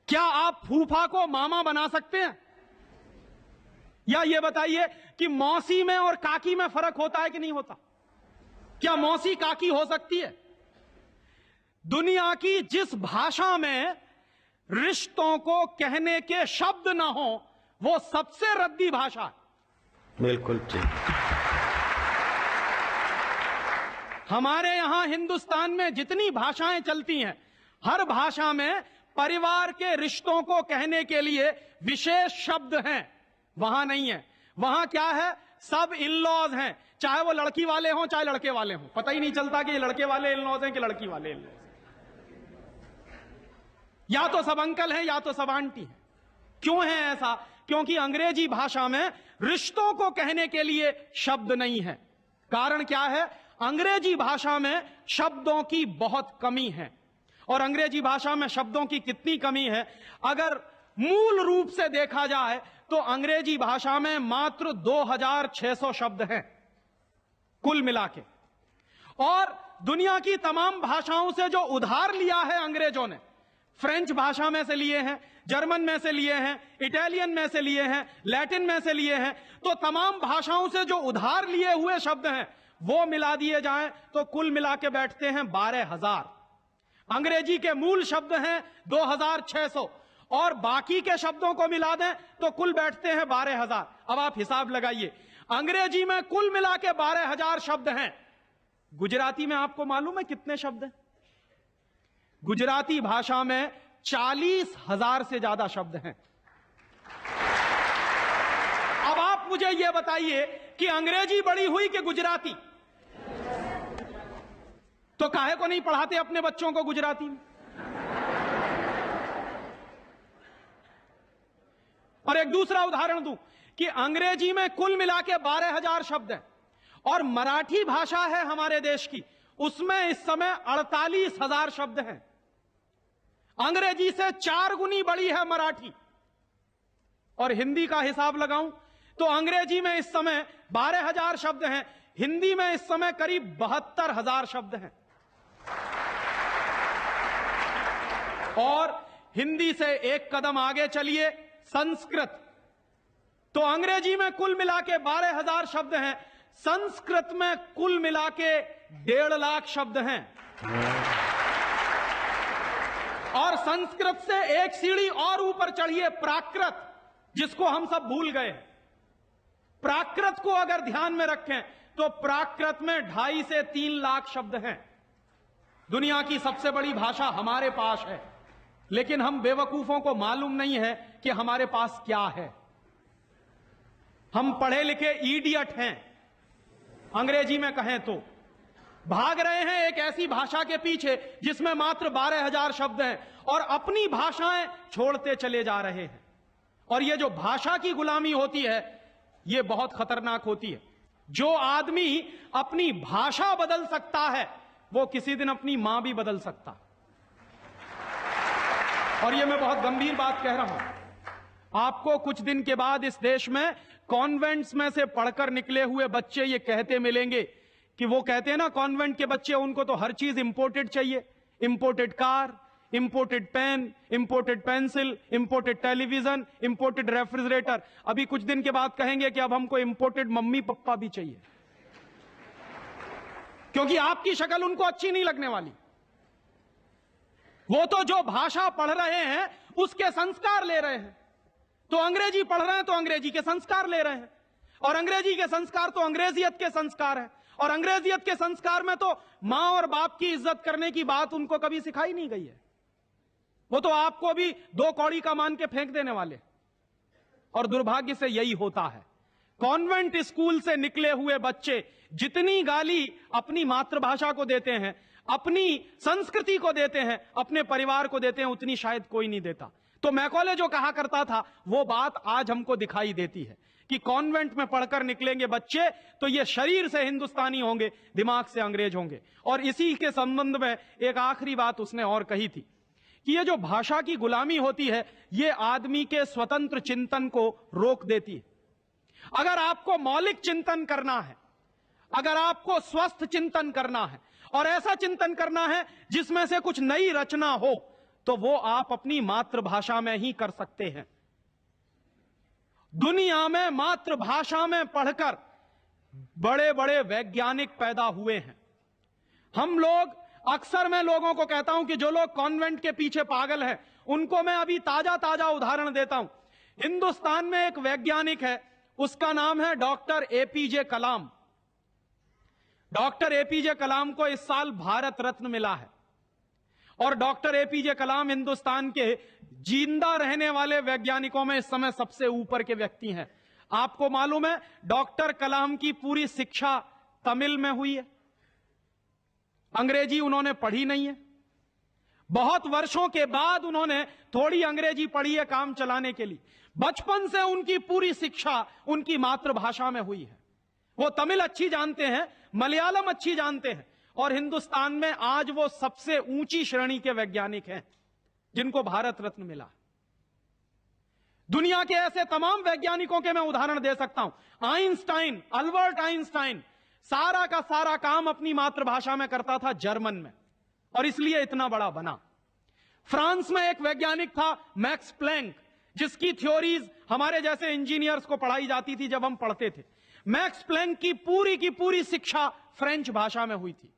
क्या आप फूफा को मामा बना सकते हैं? या यह बताइए कि मौसी में और काकी में फर्क होता है कि नहीं होता? क्या मौसी काकी हो सकती है? दुनिया की जिस भाषा में रिश्तों को कहने के शब्द ना हो वो सबसे रद्दी भाषा है। बिल्कुल ठीक। हमारे यहां हिंदुस्तान में जितनी भाषाएं चलती हैं, हर भाषा में परिवार के रिश्तों को कहने के लिए विशेष शब्द हैं। वहां नहीं है। वहां क्या है? सब इन-लॉज हैं, चाहे वो लड़की वाले हों चाहे लड़के वाले हों। पता ही नहीं चलता कि ये लड़के वाले इन-लॉज हैं कि लड़की वाले इन-लॉज। या तो सब अंकल हैं या तो सब आंटी हैं। क्यों है ऐसा? क्योंकि अंग्रेजी भाषा में रिश्तों को कहने के लिए शब्द नहीं है। कारण क्या है? अंग्रेजी भाषा में शब्दों की बहुत कमी है। और अंग्रेजी भाषा में शब्दों की कितनी कमी है? अगर मूल रूप से देखा जाए तो अंग्रेजी भाषा में मात्र 2600 शब्द हैं कुल मिला के। और दुनिया की तमाम भाषाओं से जो उधार लिया है अंग्रेजों ने, फ्रेंच भाषा में से लिए हैं, जर्मन में से लिए हैं, इटालियन में से लिए हैं, लैटिन में से लिए हैं, तो तमाम भाषाओं से जो उधार लिए हुए शब्द हैं वो मिला दिए जाएं तो कुल मिला के बैठते हैं 12,000। अंग्रेजी के मूल शब्द हैं 2600 और बाकी के शब्दों को मिला दें तो कुल बैठते हैं 12,000। अब आप हिसाब लगाइए, अंग्रेजी में कुल मिला के 12,000 शब्द हैं। गुजराती में आपको मालूम है कितने शब्द हैं? गुजराती भाषा में 40,000 से ज्यादा शब्द हैं। अब आप मुझे यह बताइए कि अंग्रेजी बड़ी हुई कि गुजराती? तो काहे को नहीं पढ़ाते अपने बच्चों को गुजराती में? और एक दूसरा उदाहरण दूं कि अंग्रेजी में कुल मिला के 12,000 शब्द हैं और मराठी भाषा है हमारे देश की, उसमें इस समय 48,000 शब्द हैं। अंग्रेजी से 4 गुनी बड़ी है मराठी। और हिंदी का हिसाब लगाऊं तो अंग्रेजी में इस समय 12,000 शब्द हैं, हिंदी में इस समय करीब 72,000 शब्द हैं। और हिंदी से एक कदम आगे चलिए, संस्कृत, तो अंग्रेजी में कुल मिला के 12,000 शब्द हैं, संस्कृत में कुल मिला के 1.5 लाख शब्द हैं। और संस्कृत से एक सीढ़ी और ऊपर चढ़िए, प्राकृत, जिसको हम सब भूल गए। प्राकृत को अगर ध्यान में रखें तो प्राकृत में 2.5 से 3 लाख शब्द हैं। दुनिया की सबसे बड़ी भाषा हमारे पास है, लेकिन हम बेवकूफों को मालूम नहीं है कि हमारे पास क्या है। हम पढ़े लिखे इडियट हैं, अंग्रेजी में कहें तो। भाग रहे हैं एक ऐसी भाषा के पीछे जिसमें मात्र 12,000 शब्द हैं, और अपनी भाषाएं छोड़ते चले जा रहे हैं। और ये जो भाषा की गुलामी होती है, ये बहुत खतरनाक होती है। जो आदमी अपनी भाषा बदल सकता है, वो किसी दिन अपनी मां भी बदल सकता। और ये मैं बहुत गंभीर बात कह रहा हूं। आपको कुछ दिन के बाद इस देश में कॉन्वेंट्स में से पढ़कर निकले हुए बच्चे ये कहते मिलेंगे कि वो कहते हैं ना, कॉन्वेंट के बच्चे, उनको तो हर चीज इंपोर्टेड चाहिए। Imported car, imported pen, imported pencil, imported television, imported refrigerator. अभी कुछ दिन के बाद कहेंगे कि अब हमको इंपोर्टेड मम्मी पापा भी चाहिए, क्योंकि आपकी शक्ल उनको अच्छी नहीं लगने वाली। वो तो जो भाषा पढ़ रहे हैं उसके संस्कार ले रहे हैं। तो अंग्रेजी पढ़ रहे हैं तो अंग्रेजी के संस्कार ले रहे हैं, और अंग्रेजी के संस्कार तो अंग्रेजियत के संस्कार हैं। और अंग्रेजियत के संस्कार में तो मां और बाप की इज्जत करने की बात उनको कभी सिखाई नहीं गई है। वो तो आपको भी 2 कौड़ी का मान के फेंक देने वाले। और दुर्भाग्य से यही होता है। कॉन्वेंट स्कूल से निकले हुए बच्चे जितनी गाली अपनी मातृभाषा को देते हैं, अपनी संस्कृति को देते हैं, अपने परिवार को देते हैं, उतनी शायद कोई नहीं देता। तो मैकॉले जो कहा करता था, वो बात आज हमको दिखाई देती है कि कॉन्वेंट में पढ़कर निकलेंगे बच्चे तो ये शरीर से हिंदुस्तानी होंगे, दिमाग से अंग्रेज होंगे। और इसी के संबंध में एक आखिरी बात उसने और कही थी कि ये जो भाषा की गुलामी होती है, ये आदमी के स्वतंत्र चिंतन को रोक देती है। अगर आपको मौलिक चिंतन करना है, अगर आपको स्वस्थ चिंतन करना है, और ऐसा चिंतन करना है जिसमें से कुछ नई रचना हो, तो वो आप अपनी मातृभाषा में ही कर सकते हैं। दुनिया में मातृभाषा में पढ़कर बड़े बड़े वैज्ञानिक पैदा हुए हैं। हम लोग, अक्सर मैं लोगों को कहता हूं कि जो लोग कॉन्वेंट के पीछे पागल हैं, उनको मैं अभी ताजा ताजा उदाहरण देता हूं। हिंदुस्तान में एक वैज्ञानिक है, उसका नाम है डॉक्टर एपीजे कलाम। डॉक्टर एपीजे कलाम को इस साल भारत रत्न मिला है। और डॉक्टर एपीजे कलाम हिंदुस्तान के जिंदा रहने वाले वैज्ञानिकों में इस समय सबसे ऊपर के व्यक्ति हैं। आपको मालूम है, डॉक्टर कलाम की पूरी शिक्षा तमिल में हुई है, अंग्रेजी उन्होंने पढ़ी नहीं है। बहुत वर्षों के बाद उन्होंने थोड़ी अंग्रेजी पढ़ी है काम चलाने के लिए। बचपन से उनकी पूरी शिक्षा उनकी मातृभाषा में हुई है। वो तमिल अच्छी जानते हैं, मलयालम अच्छी जानते हैं, और हिंदुस्तान में आज वो सबसे ऊंची श्रेणी के वैज्ञानिक हैं जिनको भारत रत्न मिला। दुनिया के ऐसे तमाम वैज्ञानिकों के मैं उदाहरण दे सकता हूं। आइंस्टाइन, अल्बर्ट आइंस्टाइन, सारा का सारा काम अपनी मातृभाषा में करता था, जर्मन में, और इसलिए इतना बड़ा बना। फ्रांस में एक वैज्ञानिक था मैक्स प्लैंक, जिसकी थ्योरीज हमारे जैसे इंजीनियर्स को पढ़ाई जाती थी जब हम पढ़ते थे। मैक्स प्लैंक की पूरी शिक्षा फ्रेंच भाषा में हुई थी।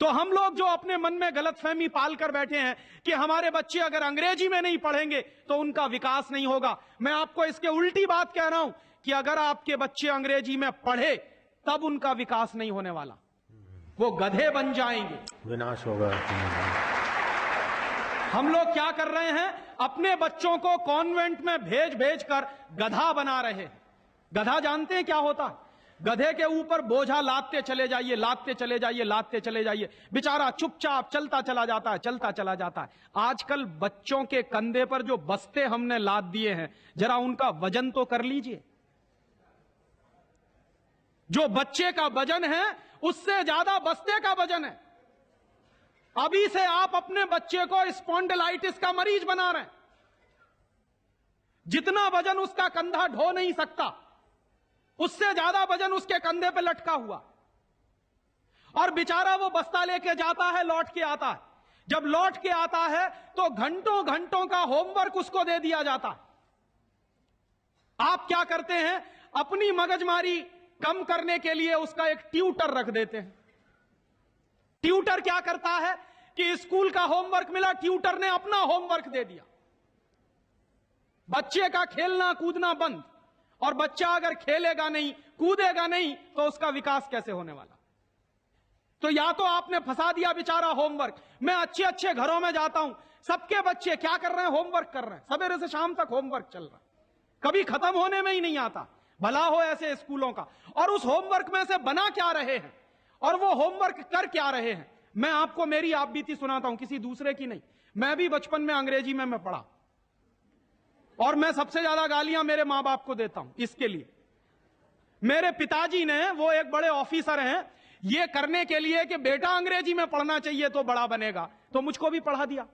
तो हम लोग जो अपने मन में गलतफहमी पाल कर बैठे हैं कि हमारे बच्चे अगर अंग्रेजी में नहीं पढ़ेंगे तो उनका विकास नहीं होगा, मैं आपको इसके उल्टी बात कह रहा हूं कि अगर आपके बच्चे अंग्रेजी में पढ़े तब उनका विकास नहीं होने वाला, वो गधे बन जाएंगे, विनाश होगा। हम लोग क्या कर रहे हैं, अपने बच्चों को कॉन्वेंट में भेज कर गधा बना रहे हैं। गधा जानते हैं क्या होता है? गधे के ऊपर बोझा लादते चले जाइए, लादते चले जाइए, लादते चले जाइए, बेचारा चुपचाप चलता चला जाता है, चलता चला जाता है। आजकल बच्चों के कंधे पर जो बस्ते हमने लाद दिए हैं, जरा उनका वजन तो कर लीजिए। जो बच्चे का वजन है उससे ज्यादा बस्ते का वजन है। अभी से आप अपने बच्चे को स्पॉन्डिलाइटिस का मरीज बना रहे हैं। जितना वजन उसका कंधा ढो नहीं सकता, उससे ज्यादा वजन उसके कंधे पे लटका हुआ, और बेचारा वो बस्ता लेके जाता है, लौट के आता है। जब लौट के आता है तो घंटों घंटों का होमवर्क उसको दे दिया जाता है। आप क्या करते हैं, अपनी मगजमारी कम करने के लिए उसका एक ट्यूटर रख देते हैं। ट्यूटर क्या करता है कि स्कूल का होमवर्क मिला, ट्यूटर ने अपना होमवर्क दे दिया। बच्चे का खेलना कूदना बंद, और बच्चा अगर खेलेगा नहीं कूदेगा नहीं तो उसका विकास कैसे होने वाला। तो या तो आपने फंसा दिया बेचारा होमवर्क। मैं अच्छे अच्छे घरों में जाता हूं, सबके बच्चे क्या कर रहे हैं, होमवर्क कर रहे हैं, सवेरे से शाम तक होमवर्क चल रहा है, कभी खत्म होने में ही नहीं आता। भला हो ऐसे स्कूलों का। और उस होमवर्क में से बना क्या रहे हैं और वो होमवर्क कर क्या रहे हैं। मैं आपको मेरी आप बीती सुनाता हूं, किसी दूसरे की नहीं। मैं भी बचपन में अंग्रेजी में मैं पढ़ा, और मैं सबसे ज्यादा गालियां मेरे मां बाप को देता हूं इसके लिए। मेरे पिताजी ने, वो एक बड़े ऑफिसर हैं, ये करने के लिए कि बेटा अंग्रेजी में पढ़ना चाहिए तो बड़ा बनेगा, तो मुझको भी पढ़ा दिया।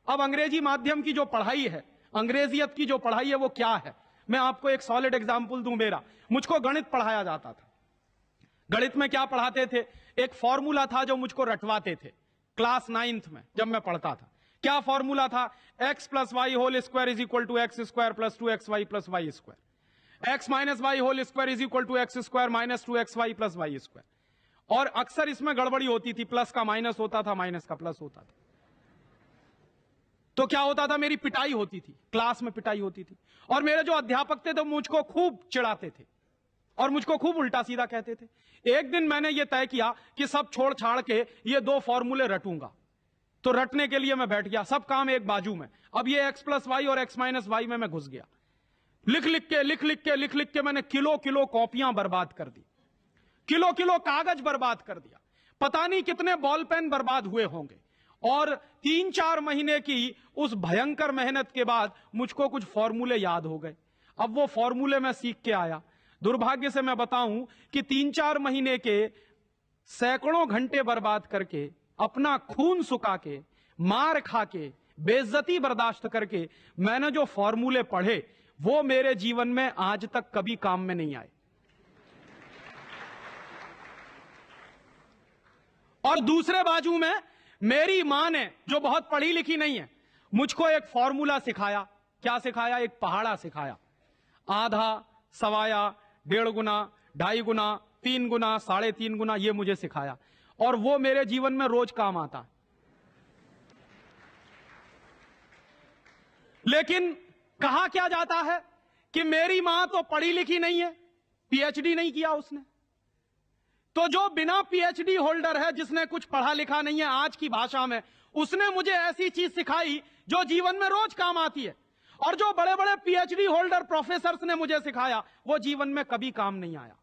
अब अंग्रेजी माध्यम की जो पढ़ाई है, अंग्रेजियत की जो पढ़ाई है, वो क्या है। मैं आपको एक सॉलिड एग्जाम्पल दूं मेरा। मुझको गणित पढ़ाया जाता था। गणित में क्या पढ़ाते थे, एक फॉर्मूला था जो मुझको रटवाते थे क्लास 9th में जब मैं पढ़ता था। क्या फॉर्मूला था, x plus y whole square is equal to x square plus 2xy plus y square, x minus y whole square is equal to x square minus 2xy plus y square. और अक्सर इसमें गड़बड़ी होती थी, plus का minus होता था, minus का प्लस होता था। तो क्या होता था, मेरी पिटाई होती थी, क्लास में पिटाई होती थी। और मेरे जो अध्यापक थे तो मुझको खूब चिढ़ाते थे और मुझको खूब उल्टा सीधा कहते थे। एक दिन मैंने ये तय किया कि सब छोड़ छाड़ के ये 2 फॉर्मूले रटूंगा। तो रटने के लिए मैं बैठ गया, सब काम एक बाजू में। अब ये x प्लस वाई और x माइनस वाई में मैं घुस गया। लिख लिख के मैंने किलो किलो कॉपियां बर्बाद कर दी, किलो किलो कागज बर्बाद कर दिया, पता नहीं कितने बॉल पेन बर्बाद हुए होंगे। और 3-4 महीने की उस भयंकर मेहनत के बाद मुझको कुछ फॉर्मूले याद हो गए। अब वो फॉर्मूले मैं सीख के आया। दुर्भाग्य से मैं बताऊं कि 3-4 महीने के सैकड़ों घंटे बर्बाद करके, अपना खून सुखा के, मार खा के, बेइज्जती बर्दाश्त करके मैंने जो फॉर्मूले पढ़े वो मेरे जीवन में आज तक कभी काम में नहीं आए। और दूसरे बाजू में मेरी मां ने, जो बहुत पढ़ी लिखी नहीं है, मुझको एक फॉर्मूला सिखाया। क्या सिखाया, एक पहाड़ा सिखाया। आधा, सवाया, 1.5 गुना, 2.5 गुना, 3 गुना, 3.5 गुना, ये मुझे सिखाया। और वो मेरे जीवन में रोज काम आता है। लेकिन कहा क्या जाता है कि मेरी मां तो पढ़ी लिखी नहीं है, पीएचडी नहीं किया उसने। तो जो बिना पीएचडी होल्डर है, जिसने कुछ पढ़ा लिखा नहीं है, आज की भाषा में, उसने मुझे ऐसी चीज सिखाई जो जीवन में रोज काम आती है। और जो बड़े बड़े पीएचडी होल्डर प्रोफेसर्स ने मुझे सिखाया वो जीवन में कभी काम नहीं आया।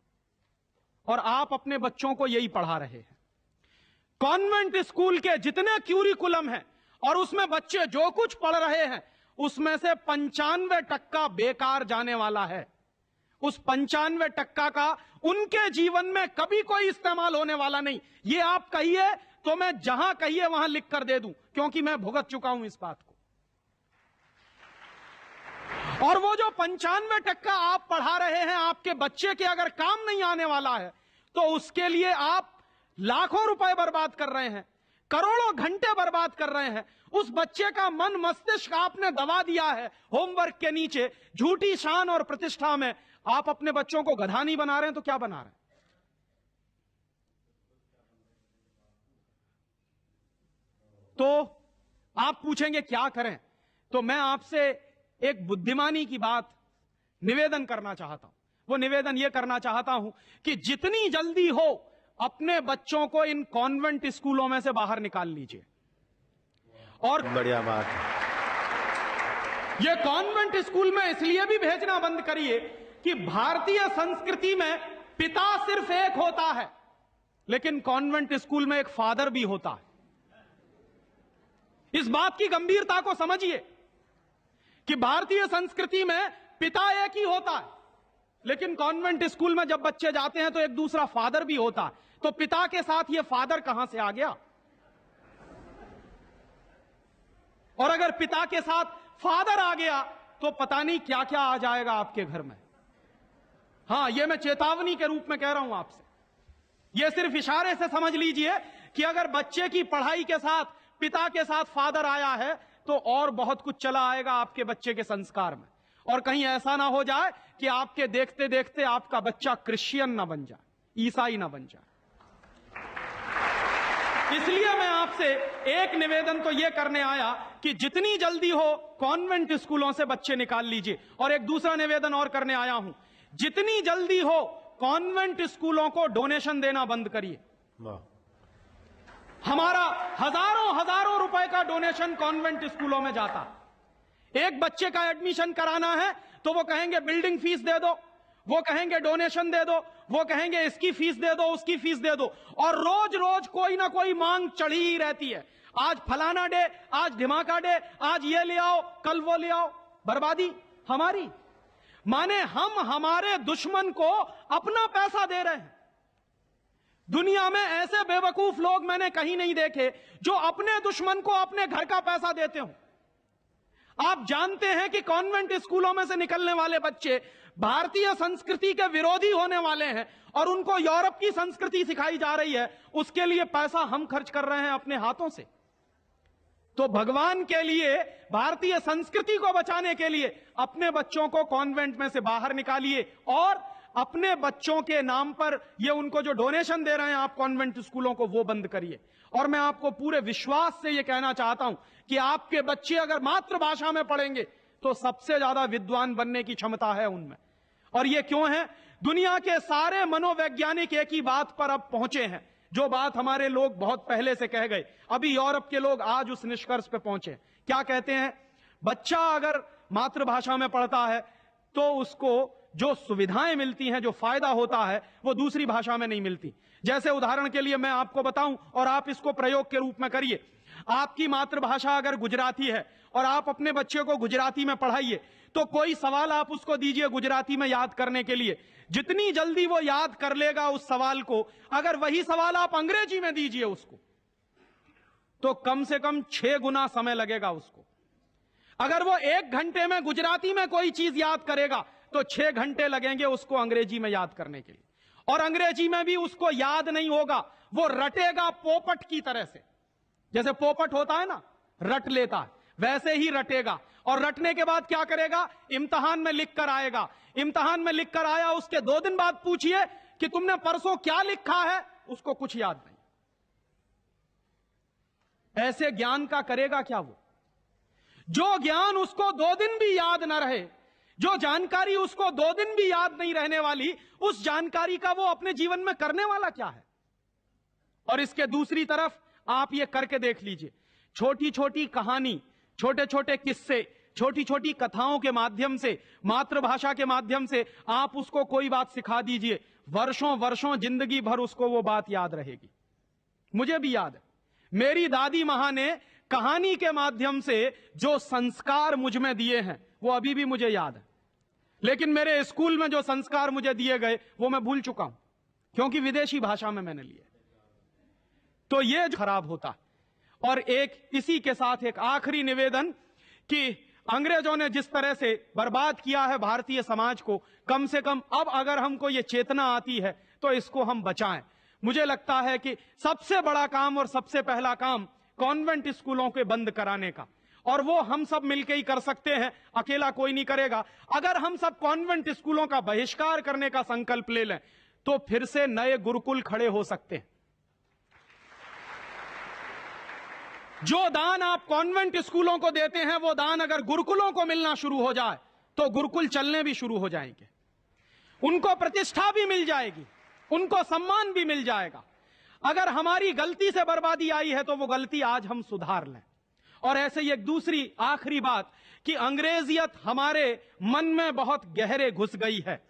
और आप अपने बच्चों को यही पढ़ा रहे हैं। कॉन्वेंट स्कूल के जितने क्यूरिकुलम हैं और उसमें बच्चे जो कुछ पढ़ रहे हैं, उसमें से 95% बेकार जाने वाला है। उस 95% का उनके जीवन में कभी कोई इस्तेमाल होने वाला नहीं। ये आप कहिए तो मैं जहां कहिए वहां लिख कर दे दूं, क्योंकि मैं भुगत चुका हूं इस बात को। और वो जो 95% आप पढ़ा रहे हैं, आपके बच्चे के अगर काम नहीं आने वाला है, तो उसके लिए आप लाखों रुपए बर्बाद कर रहे हैं, करोड़ों घंटे बर्बाद कर रहे हैं। उस बच्चे का मन मस्तिष्क आपने दबा दिया है होमवर्क के नीचे, झूठी शान और प्रतिष्ठा में। आप अपने बच्चों को गधा नहीं बना रहे हैं तो क्या बना रहे हैं? तो आप पूछेंगे क्या करें, तो मैं आपसे एक बुद्धिमानी की बात निवेदन करना चाहता हूं। वो निवेदन यह करना चाहता हूं कि जितनी जल्दी हो अपने बच्चों को इन कॉन्वेंट स्कूलों में से बाहर निकाल लीजिए। और बढ़िया बात है। ये कॉन्वेंट स्कूल में इसलिए भी भेजना बंद करिए कि भारतीय संस्कृति में पिता सिर्फ एक होता है, लेकिन कॉन्वेंट स्कूल में एक फादर भी होता है। इस बात की गंभीरता को समझिए कि भारतीय संस्कृति में पिता एक ही होता है, लेकिन कॉन्वेंट स्कूल में जब बच्चे जाते हैं तो एक दूसरा फादर भी होता है। तो पिता के साथ ये फादर कहां से आ गया? और अगर पिता के साथ फादर आ गया तो पता नहीं क्या क्या आ जाएगा आपके घर में। हां, यह मैं चेतावनी के रूप में कह रहा हूं आपसे। यह सिर्फ इशारे से समझ लीजिए कि अगर बच्चे की पढ़ाई के साथ पिता के साथ फादर आया है तो और बहुत कुछ चला आएगा आपके बच्चे के संस्कार में। और कहीं ऐसा ना हो जाए कि आपके देखते देखते आपका बच्चा क्रिश्चियन ना बन जाए, ईसाई ना बन जाए। इसलिए मैं आपसे एक निवेदन तो यह करने आया कि जितनी जल्दी हो कॉन्वेंट स्कूलों से बच्चे निकाल लीजिए, और एक दूसरा निवेदन और करने आया हूं, जितनी जल्दी हो कॉन्वेंट स्कूलों को डोनेशन देना बंद करिए। हमारा हजारों हजारों रुपए का डोनेशन कॉन्वेंट स्कूलों में जाता। एक बच्चे का एडमिशन कराना है तो वो कहेंगे बिल्डिंग फीस दे दो, वो कहेंगे डोनेशन दे दो, वो कहेंगे इसकी फीस दे दो, उसकी फीस दे दो, और रोज रोज कोई ना कोई मांग चढ़ी ही रहती है। आज फलाना डे, आज धमाका डे, आज ये ले आओ, कल वो ले आओ। बर्बादी हमारी, माने हम हमारे दुश्मन को अपना पैसा दे रहे हैं। दुनिया में ऐसे बेवकूफ लोग मैंने कहीं नहीं देखे जो अपने दुश्मन को अपने घर का पैसा देते हो। आप जानते हैं कि कॉन्वेंट स्कूलों में से निकलने वाले बच्चे भारतीय संस्कृति के विरोधी होने वाले हैं और उनको यूरोप की संस्कृति सिखाई जा रही है, उसके लिए पैसा हम खर्च कर रहे हैं अपने हाथों से। तो भगवान के लिए, भारतीय संस्कृति को बचाने के लिए अपने बच्चों को कॉन्वेंट में से बाहर निकालिए और अपने बच्चों के नाम पर ये उनको जो डोनेशन दे रहे हैं आप कॉन्वेंट स्कूलों को, वो बंद करिए। और मैं आपको पूरे विश्वास से ये कहना चाहता हूं कि आपके बच्चे अगर मातृभाषा में पढ़ेंगे तो सबसे ज्यादा विद्वान बनने की क्षमता है उनमें। और ये क्यों है? दुनिया के सारे मनोवैज्ञानिक एक ही बात पर अब पहुंचे हैं, जो बात हमारे लोग बहुत पहले से कह गए, अभी यूरोप के लोग आज उस निष्कर्ष पे पहुंचे। क्या कहते हैं? बच्चा अगर मातृभाषा में पढ़ता है तो उसको जो सुविधाएं मिलती हैं, जो फायदा होता है, वो दूसरी भाषा में नहीं मिलती। जैसे उदाहरण के लिए मैं आपको बताऊं और आप इसको प्रयोग के रूप में करिए। आपकी मातृभाषा अगर गुजराती है और आप अपने बच्चे को गुजराती में पढ़ाइए तो कोई सवाल आप उसको दीजिए गुजराती में याद करने के लिए, जितनी जल्दी वो याद कर लेगा उस सवाल को, अगर वही सवाल आप अंग्रेजी में दीजिए उसको तो कम से कम 6 गुना समय लगेगा उसको। अगर वो 1 घंटे में गुजराती में कोई चीज याद करेगा तो 6 घंटे लगेंगे उसको अंग्रेजी में याद करने के लिए। और अंग्रेजी में भी उसको याद नहीं होगा, वो रटेगा पोपट की तरह से। जैसे पोपट होता है ना, रट लेता है, वैसे ही रटेगा। और रटने के बाद क्या करेगा? इम्तिहान में लिख कर आएगा। इम्तिहान में लिख कर आया, उसके 2 दिन बाद पूछिए कि तुमने परसों क्या लिखा है, उसको कुछ याद नहीं। ऐसे ज्ञान का करेगा क्या वो? जो ज्ञान उसको 2 दिन भी याद ना रहे, जो जानकारी उसको 2 दिन भी याद नहीं रहने वाली, उस जानकारी का वो अपने जीवन में करने वाला क्या है? और इसके दूसरी तरफ आप ये करके देख लीजिए, छोटी छोटी कहानी, छोटे छोटे किस्से, छोटी छोटी कथाओं के माध्यम से, मातृभाषा के माध्यम से आप उसको कोई बात सिखा दीजिए, वर्षों वर्षों जिंदगी भर उसको वो बात याद रहेगी। मुझे भी याद है, मेरी दादी मां ने कहानी के माध्यम से जो संस्कार मुझ में दिए हैं वो अभी भी मुझे याद है। लेकिन मेरे स्कूल में जो संस्कार मुझे दिए गए वो मैं भूल चुका हूं, क्योंकि विदेशी भाषा में मैंने लिए। तो ये खराब होता है। और एक इसी के साथ एक आखिरी निवेदन कि अंग्रेजों ने जिस तरह से बर्बाद किया है भारतीय समाज को, कम से कम अब अगर हमको ये चेतना आती है तो इसको हम बचाएं। मुझे लगता है कि सबसे बड़ा काम और सबसे पहला काम कॉन्वेंट स्कूलों के बंद कराने का, और वो हम सब मिलकर ही कर सकते हैं, अकेला कोई नहीं करेगा। अगर हम सब कॉन्वेंट स्कूलों का बहिष्कार करने का संकल्प ले लें तो फिर से नए गुरुकुल खड़े हो सकते हैं। जो दान आप कॉन्वेंट स्कूलों को देते हैं वो दान अगर गुरुकुलों को मिलना शुरू हो जाए तो गुरुकुल चलने भी शुरू हो जाएंगे, उनको प्रतिष्ठा भी मिल जाएगी, उनको सम्मान भी मिल जाएगा। अगर हमारी गलती से बर्बादी आई है तो वो गलती आज हम सुधार लें। और ऐसे ही एक दूसरी आखिरी बात कि अंग्रेजियत हमारे मन में बहुत गहरे घुस गई है,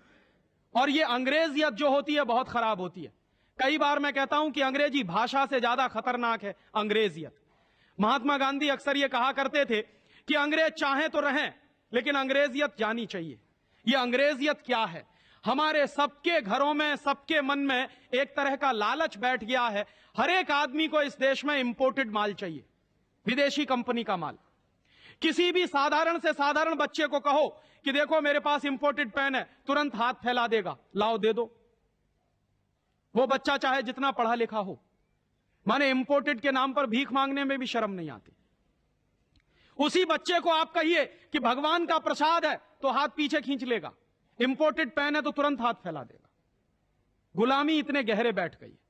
और ये अंग्रेजियत जो होती है बहुत खराब होती है। कई बार मैं कहता हूं कि अंग्रेजी भाषा से ज्यादा खतरनाक है अंग्रेजियत। महात्मा गांधी अक्सर ये कहा करते थे कि अंग्रेज चाहे तो रहें लेकिन अंग्रेजियत जानी चाहिए। ये अंग्रेजियत क्या है? हमारे सबके घरों में, सबके मन में एक तरह का लालच बैठ गया है। हर एक आदमी को इस देश में इंपोर्टेड माल चाहिए, विदेशी कंपनी का माल। किसी भी साधारण से साधारण बच्चे को कहो कि देखो मेरे पास इंपोर्टेड पेन है, तुरंत हाथ फैला देगा, लाओ दे दो। वो बच्चा चाहे जितना पढ़ा लिखा हो, माने इंपोर्टेड के नाम पर भीख मांगने में भी शर्म नहीं आती। उसी बच्चे को आप कहिए कि भगवान का प्रसाद है तो हाथ पीछे खींच लेगा। इंपोर्टेड पेन है तो तुरंत हाथ फैला देगा। गुलामी इतने गहरे बैठ गई है।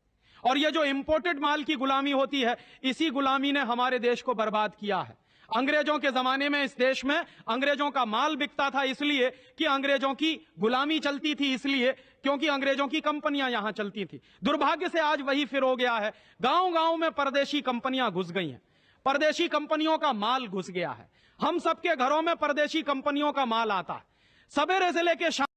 और ये जो इंपोर्टेड माल की गुलामी होती है, इसी गुलामी ने हमारे देश को बर्बाद किया है। अंग्रेजों के जमाने में इस देश में अंग्रेजों का माल बिकता था इसलिए कि अंग्रेजों की गुलामी चलती थी, इसलिए क्योंकि अंग्रेजों की कंपनियां यहां चलती थी। दुर्भाग्य से आज वही फिर हो गया है। गांव गांव में परदेशी कंपनियां घुस गई हैं, परदेशी कंपनियों का माल घुस गया है। हम सबके घरों में परदेशी कंपनियों का माल आता है। सवेरे से लेके शाम